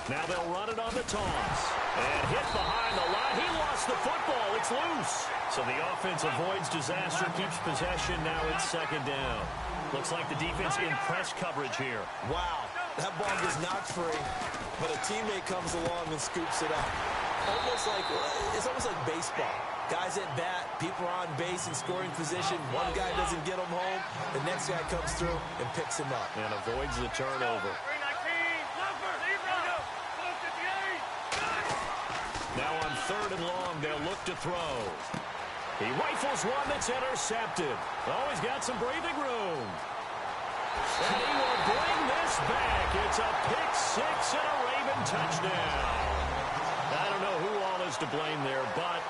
Now they'll run it on the toss. And hit behind the line. He lost the football. It's loose. So the offense avoids disaster, keeps possession. Now it's second down. Looks like the defense in press coverage here. Wow, that ball was not free, but a teammate comes along and scoops it up. It's almost like baseball. Guys at bat, people are on base in scoring position. One guy doesn't get him home. The next guy comes through and picks him up. And avoids the turnover. Now on third and long, they'll look to throw. He rifles one that's intercepted. Oh, he's got some breathing room. And he will bring this back. It's a pick six and a Raven touchdown. I don't know who all is to blame there, but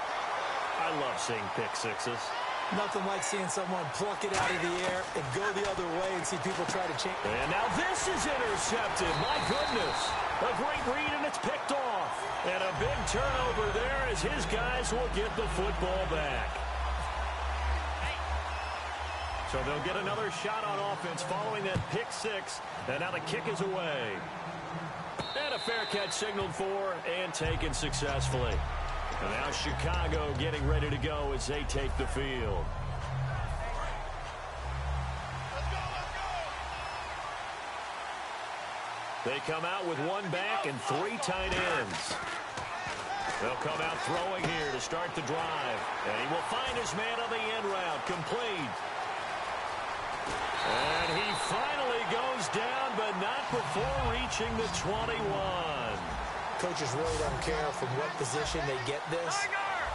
I love seeing pick sixes. Nothing like seeing someone pluck it out of the air and go the other way and see people try to change. And now this is intercepted. My goodness. A great read, and it's picked off. And a big turnover there as his guys will get the football back. So they'll get another shot on offense following that pick six. And now the kick is away. And a fair catch signaled for and taken successfully. And now Chicago getting ready to go as they take the field. They come out with one back and 3 tight ends. They'll come out throwing here to start the drive. And he will find his man on the end route. Complete. And he finally goes down, but not before reaching the 21. Coaches really don't care from what position they get this,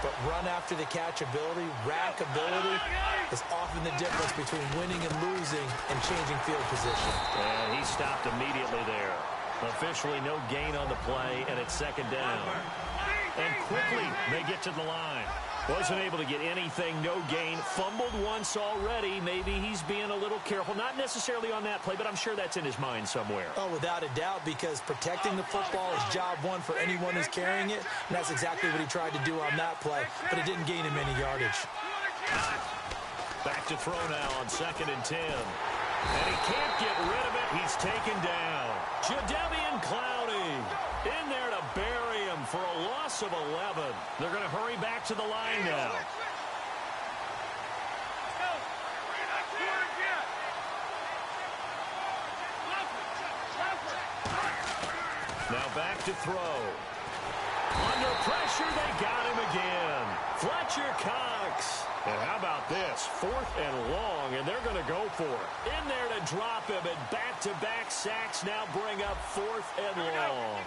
but run after the catch ability, rack ability is often the difference between winning and losing and changing field position. And he stopped immediately there. Officially no gain on the play, and it's second down. And quickly they get to the line. Wasn't able to get anything, no gain. Fumbled once already. Maybe he's being a little careful. Not necessarily on that play, but I'm sure that's in his mind somewhere. Oh, without a doubt, because protecting the football is job one for anyone who's carrying it. And that's exactly what he tried to do on that play, but it didn't gain him any yardage. Back to throw now on 2nd and 10. And he can't get rid of it. He's taken down. Jadeveon Clowney in there to bury him for a loss of 11. They're going to hurry back to the line now. Now back to throw. Under pressure, they got him again. Fletcher Cox. And how about this? 4th and long, and they're going to go for it. In there to drop him, and back-to-back sacks now bring up 4th and long.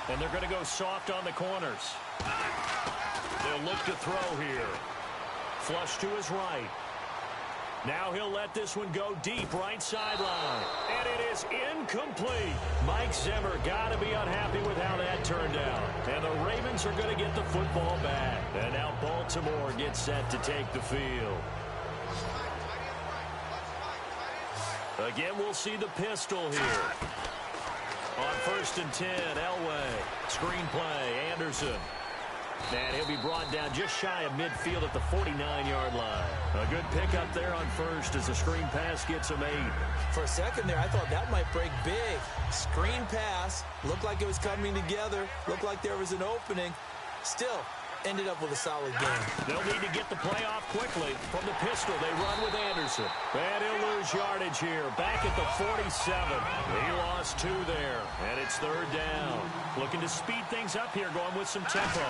And they're going to go soft on the corners. They'll look to throw here. Flush to his right. Now he'll let this one go deep right sideline. And it is incomplete. Mike Zimmer got to be unhappy with how that turned out. And the Ravens are going to get the football back. And now Baltimore gets set to take the field. Again, we'll see the pistol here. On 1st and 10, Elway. Screen play, Anderson. And he'll be brought down just shy of midfield at the 49-yard line. A good pickup there on 1st as the screen pass gets him 8. For a second there, I thought that might break big. Screen pass, looked like it was coming together, looked like there was an opening. Still, ended up with a solid game. They'll need to get the play off quickly. From the pistol, they run with Anderson. And he'll lose yardage here. Back at the 47. He lost 2 there. And it's 3rd down. Looking to speed things up here, going with some tempo.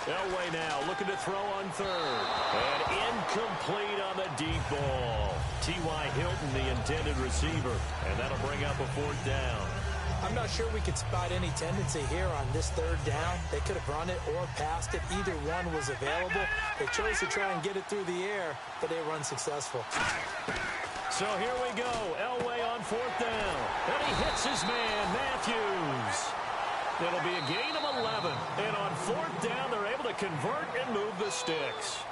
Elway now looking to throw on 3rd. And incomplete on the deep ball. T.Y. Hilton, the intended receiver. And that'll bring up a 4th down. I'm not sure we could spot any tendency here on this third down. They could have run it or passed it. Either one was available. They chose to try and get it through the air, but they were unsuccessful. So here we go. Elway on fourth down. And he hits his man, Matthews. It'll be a gain of 11. And on fourth down, they're able to convert and move the sticks.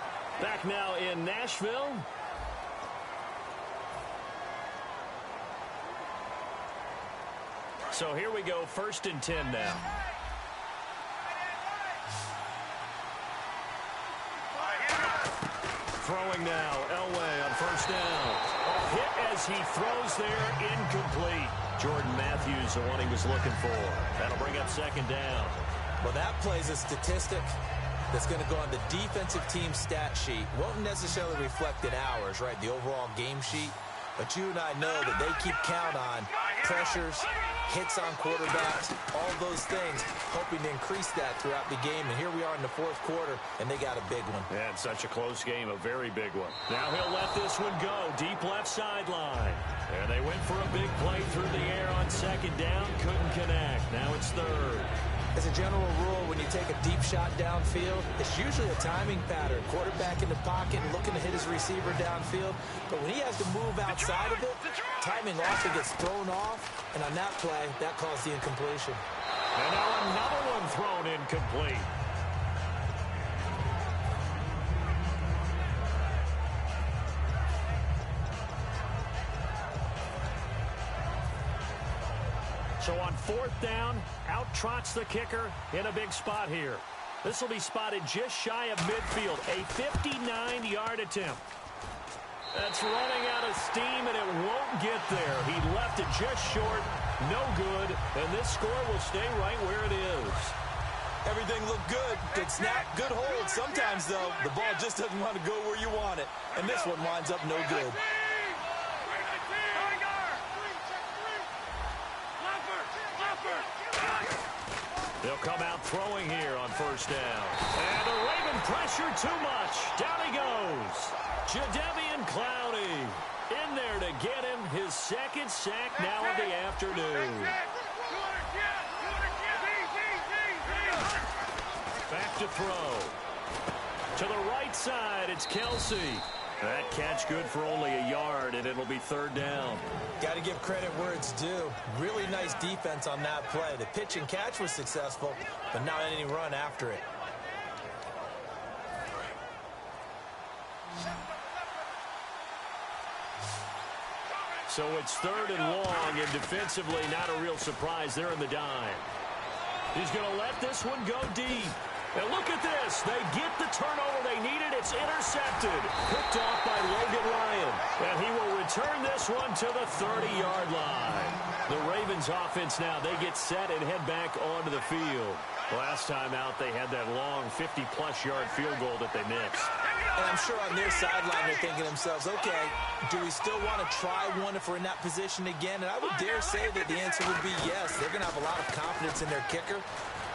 Back now in Nashville. So here we go, 1st and 10 now. Throwing now, Elway on 1st down. A hit as he throws there, incomplete. Jordan Matthews, the one he was looking for. That'll bring up 2nd down. Well, that plays a statistic that's going to go on the defensive team stat sheet. Won't necessarily reflect in ours, right, the overall game sheet. But you and I know that they keep count on pressures, hits on quarterbacks, all those things, hoping to increase that throughout the game. And here we are in the 4th quarter, and they got a big one. Yeah, it's such a close game, a very big one. Now he'll let this one go, deep left sideline. And they went for a big play through the air on 2nd down, couldn't connect. Now it's 3rd. As a general rule, when you take a deep shot downfield, it's usually a timing pattern. Quarterback in the pocket and looking to hit his receiver downfield. But when he has to move outside of it, timing often gets thrown off. And on that play, that caused the incompletion. And now another one thrown incomplete. So on 4th down, out trots the kicker in a big spot here. This will be spotted just shy of midfield, a 59-yard attempt. That's running out of steam, and it won't get there. He left it just short, no good, and this score will stay right where it is. Everything looked good. Good snap, good hold. Sometimes, though, the ball just doesn't want to go where you want it, and this one winds up no good. They'll come out throwing here on 1st down. And the Raven pressure too much. Down he goes. Jadeveon Clowney in there to get him his 2nd sack now of the afternoon. Back to throw. To the right side, it's Kelsey. That catch good for only a yard, and it'll be 3rd down. Got to give credit where it's due. Really nice defense on that play. The pitch and catch was successful, but not any run after it. So it's 3rd and long, and defensively not a real surprise. They're in the dime. He's going to let this one go deep. And look at this. They get the turnover they needed. It's intercepted. Picked off by Logan Ryan. And he will return this one to the 30-yard line. The Ravens offense now, they get set and head back onto the field. Last time out, they had that long 50-plus yard field goal that they missed. And I'm sure on their sideline they're thinking to themselves, okay, do we still want to try one if we're in that position again? And I would dare say that the answer would be yes. They're going to have a lot of confidence in their kicker.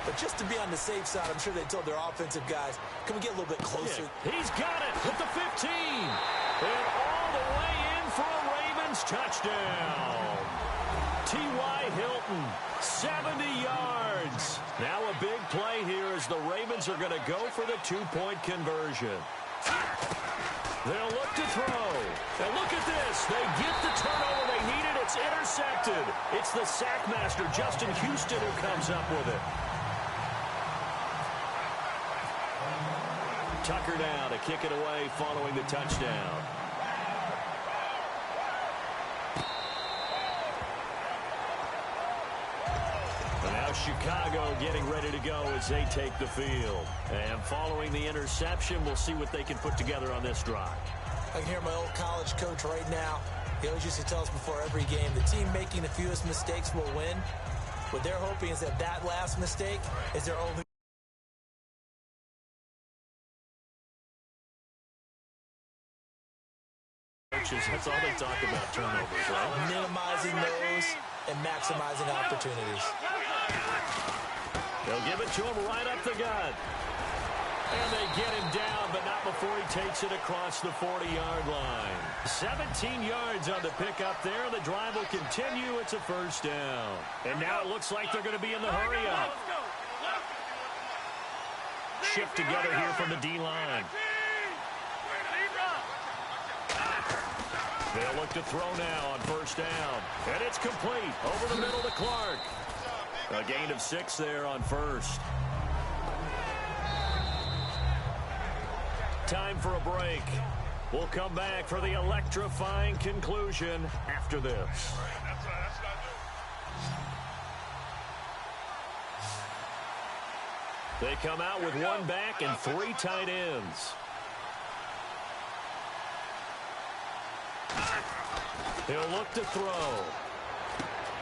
But just to be on the safe side, I'm sure they told their offensive guys, can we get a little bit closer? Yeah, he's got it at the 15. And all the way in for a Ravens touchdown. T.Y. Hilton, 70 yards. Now a big play here as the Ravens are going to go for the 2-point conversion. They'll look to throw. And look at this. They get the turnover they needed. It's intercepted. It's the sack master, Justin Houston, who comes up with it. Tucker now to kick it away following the touchdown. And now Chicago getting ready to go as they take the field. And following the interception, we'll see what they can put together on this drive. I can hear my old college coach right now. He always used to tell us before every game, the team making the fewest mistakes will win. What they're hoping is that that last mistake is their only. That's all they talk about, turnovers, right? Minimizing those and maximizing opportunities. They'll give it to him right up the gut. And they get him down, but not before he takes it across the 40-yard line. 17 yards on the pickup there. The drive will continue. It's a first down. And now it looks like they're going to be in the hurry-up. Shift together here from the D-line. They'll look to throw now on first down. And it's complete. Over the middle to Clark. A gain of 6 there on first. Time for a break. We'll come back for the electrifying conclusion after this. They come out with 1 back and 3 tight ends. He'll look to throw.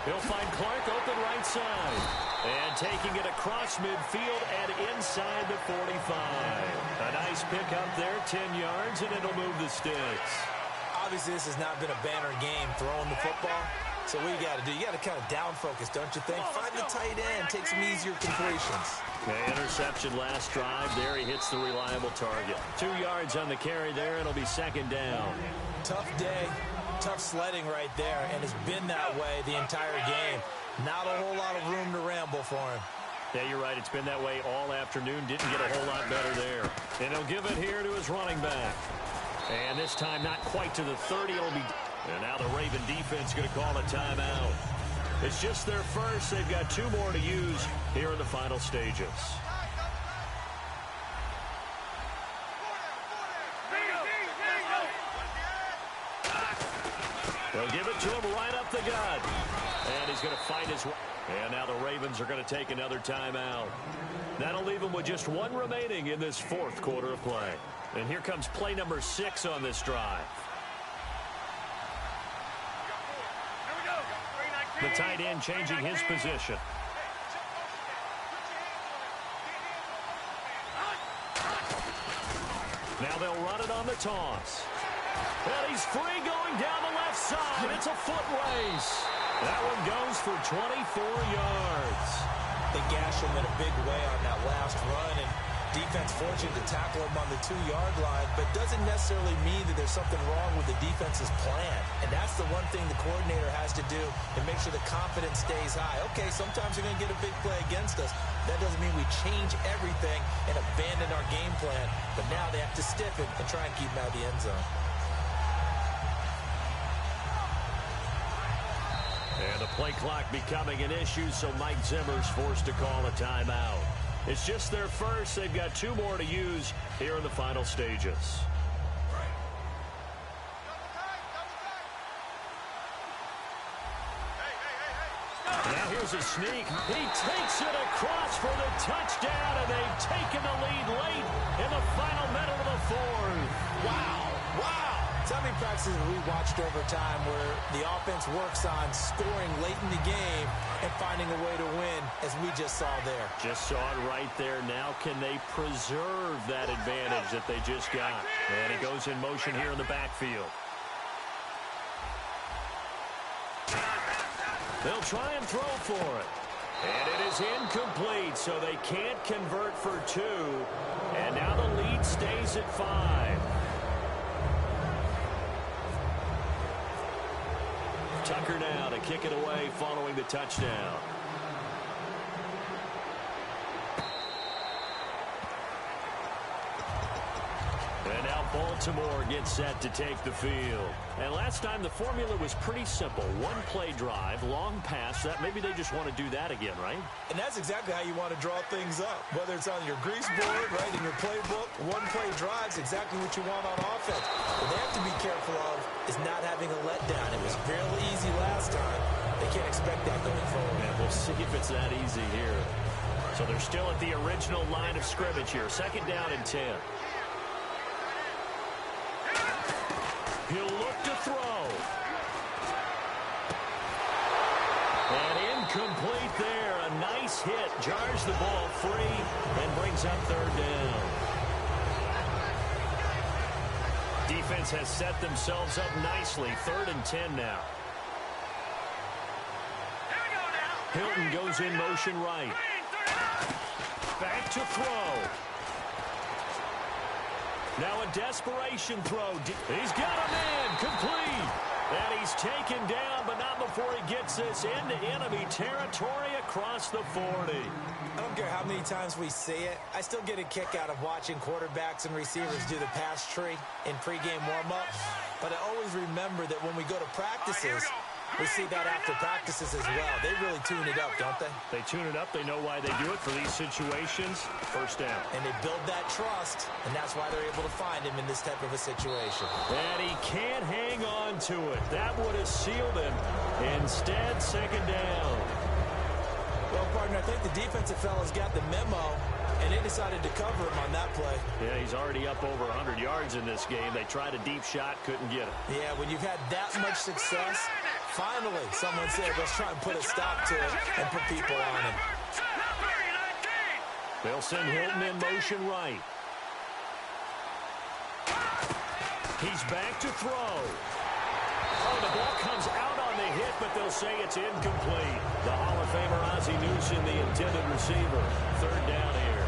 He'll find Clark open right side. And taking it across midfield and inside the 45. A nice pickup there, 10 yards, and it'll move the sticks. Obviously, this has not been a banner game throwing the football. So what you got to do, you got to kind of down focus, don't you think? Find the tight end, take some easier completions. Okay, interception last drive. There he hits the reliable target. 2 yards on the carry there. It'll be second down. Tough day, tough sledding right there, and it's been that way the entire game. Not a whole lot of room to ramble for him. Yeah, you're right. It's been that way all afternoon. Didn't get a whole lot better there. And he'll give it here to his running back. And this time not quite to the 30. It'll be... And now the Raven defense going to call a timeout. It's just their first. They've got 2 more to use here in the final stages. They'll give it to him right up the gut. And he's going to fight his way. And now the Ravens are going to take another timeout. That'll leave him with just 1 remaining in this 4th quarter of play. And here comes play number 6 on this drive. The tight end changing his position. Now they'll run it on the toss. And he's free going down the left side. It's a foot race. That one goes for 24 yards. They gashed him in a big way on that last run, and defense fortunate to tackle him on the 2-yard line, but doesn't necessarily mean that there's something wrong with the defense's plan. And that's the one thing the coordinator has to do to make sure the confidence stays high. Okay, sometimes you're going to get a big play against us. That doesn't mean we change everything and abandon our game plan, but now they have to stiffen and try and keep him out of the end zone. And the play clock becoming an issue, so Mike Zimmer's forced to call a timeout. It's just their first. They've got 2 more to use here in the final stages. Now here's a sneak. He takes it across for the touchdown, and they've taken the lead late in the final minute of the 4th. Wow. Wow. So how many practices have we watched over time where the offense works on scoring late in the game and finding a way to win, as we just saw there? Just saw it right there. Now can they preserve that advantage that they just got? And he goes in motion here in the backfield. They'll try and throw for it. And it is incomplete, so they can't convert for 2. And now the lead stays at 5. Tucker now to kick it away following the touchdown. And now Baltimore gets set to take the field. And last time the formula was pretty simple. 1 play drive, long pass. That maybe they just want to do that again, right? And that's exactly how you want to draw things up. Whether it's on your grease board, right, in your playbook, 1 play drive's exactly what you want on offense. What they have to be careful of is not having a letdown. It was fairly easy last time. They can't expect that going forward. And we'll see if it's that easy here. So they're still at the original line of scrimmage here. 2nd down and 10. He'll look to throw. And incomplete there. A nice hit. Jars the ball free and brings up 3rd down. Defense has set themselves up nicely. 3rd and 10 now. Hilton goes in motion right. Back to throw. Now a desperation throw. He's got a man complete. And he's taken down, but not before he gets this into enemy territory across the 40. I don't care how many times we see it. I still get a kick out of watching quarterbacks and receivers do the pass tree in pregame warm-up. But I always remember that when we go to practices, we see that after practices as well. They really tune it up, don't they? They tune it up. They know why they do it for these situations. First down. And they build that trust, and that's why they're able to find him in this type of a situation. And he can't hang on to it. That would have sealed him. Instead, second down. Well, partner, I think the defensive fellas got the memo, and they decided to cover him on that play. Yeah, he's already up over 100 yards in this game. They tried a deep shot, couldn't get it. Yeah, when you've had that much success, finally someone said, let's try and put a stop to it and put people on him. They'll send Hilton in motion right. He's back to throw. Oh, the ball comes out on the hit, but they'll say it's incomplete. The Hall of Famer Ozzie Newsome, the intended receiver. Third down here.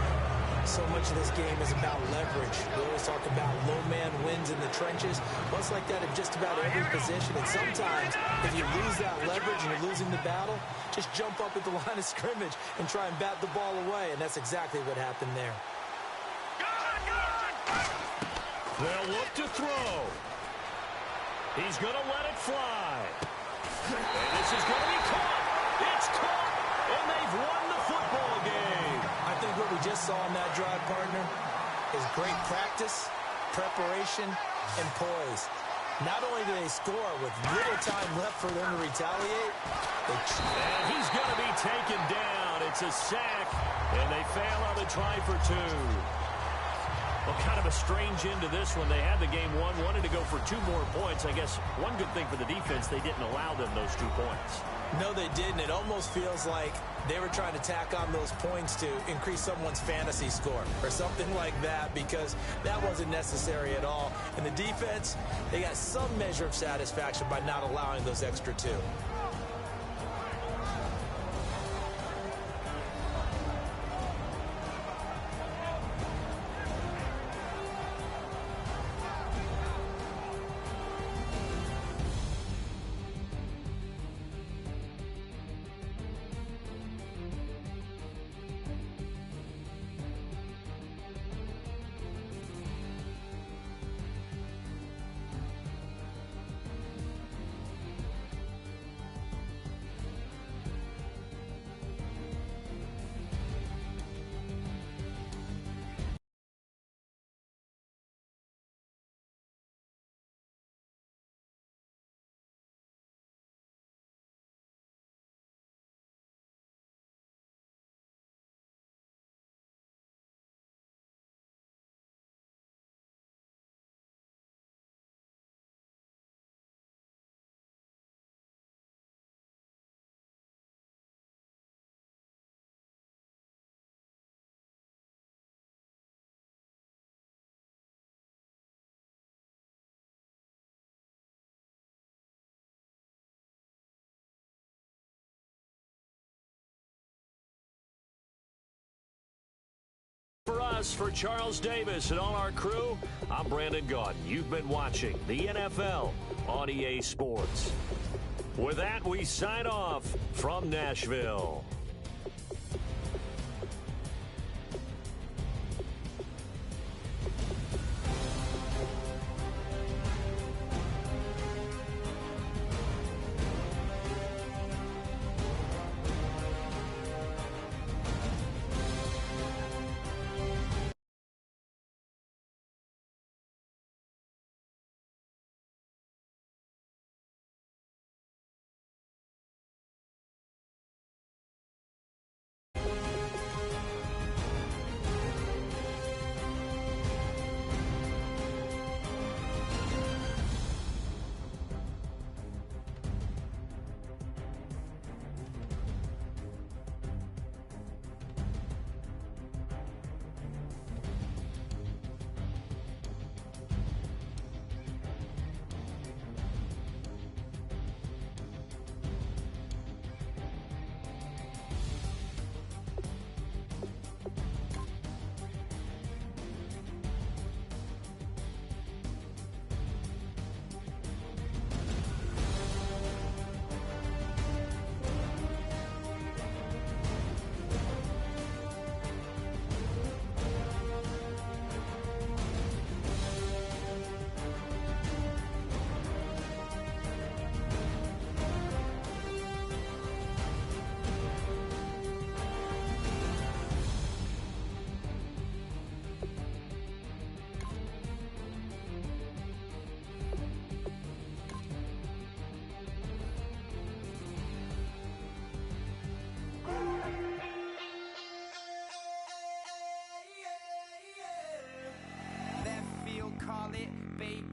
So much of this game is about leverage. We always talk about low man wins in the trenches. Well, it's like that in just about every position. And sometimes, if you lose that leverage and you're losing the battle, just jump up at the line of scrimmage and try and bat the ball away. And that's exactly what happened there. They'll look to throw. He's going to let it fly. And this is going to be caught. It's caught. And they've won the football game. I think what we just saw in that drive, partner, is great practice, preparation, and poise. Not only do they score with little time left for them to retaliate, and he's going to be taken down. It's a sack, and they fail on the try for two. Well, kind of a strange end to this one. They had the game won, wanted to go for 2 more points. I guess one good thing for the defense, they didn't allow them those 2 points. No, they didn't. It almost feels like they were trying to tack on those points to increase someone's fantasy score or something like that, because that wasn't necessary at all. And the defense, they got some measure of satisfaction by not allowing those extra 2. For us, for Charles Davis and all our crew, I'm Brandon Gaudin. You've been watching the NFL on EA Sports. With that, we sign off from Nashville.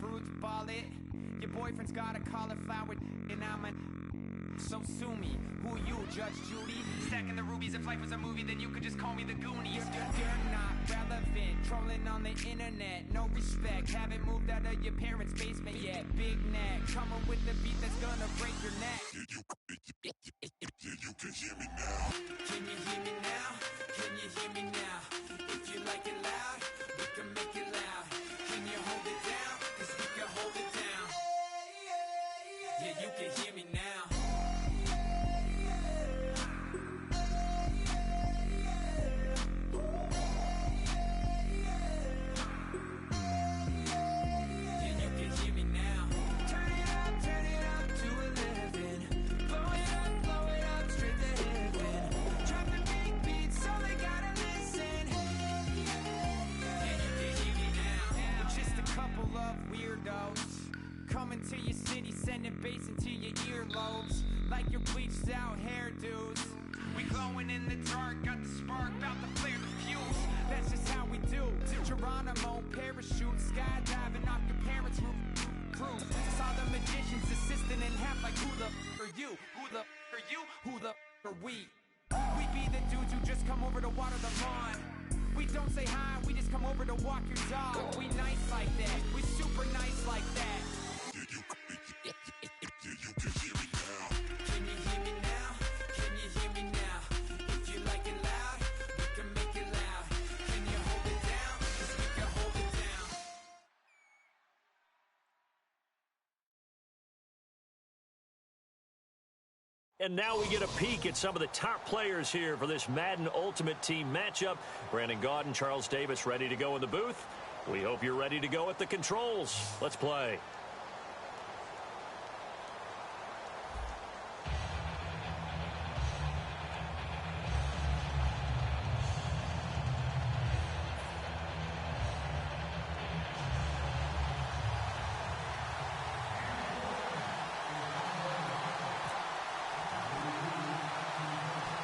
fruits, ball it. Your boyfriend's got a cauliflower, and I'm a... So sue me. Who you, Judge Judy? Stacking the rubies. If life was a movie, then you could just call me the Goonies. You're not relevant. Trolling on the internet. No respect. Haven't moved out of your parents' basement yet. Big neck. Coming with the beat that's gonna break your neck. You can hear me now. Can you hear me now? Can you hear me now? If you like it loud, we can make it loud. Can you hold it down? 'Cause we can hold it down. Yeah, you can hear me now. Coming to your city, sending bass into your earlobes, like your bleached out hairdos. We glowing in the dark, got the spark, about to flare the fuse. That's just how we do. To Geronimo, parachute, skydiving off your parents' roof. Saw the magician's assistant in half, like who the are you? Who the are you? Who the are we? We be the dudes who just come over to water the lawn. We don't say hi, we just come over to walk your dog. We nice like that, we super nice like that. You can hear me now. Can you hear me now? Can you hear me now? If you like it loud, we can make it loud. Can you hold it down? 'Cause we can hold it down. And now we get a peek at some of the top players here for this Madden Ultimate Team matchup. Brandon Gaudin, Charles Davis ready to go in the booth. We hope you're ready to go at the controls. Let's play.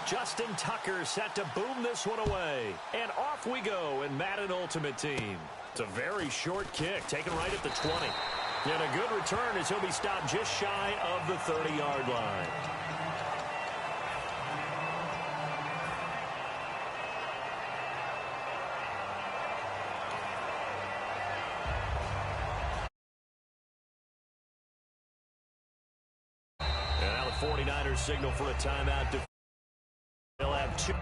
Justin Tucker set to boom this one away. And off we go in Madden Ultimate Team. It's a very short kick, taken right at the 20. And a good return as he'll be stopped just shy of the 30-yard line. And now the 49ers signal for a timeout. They'll have two.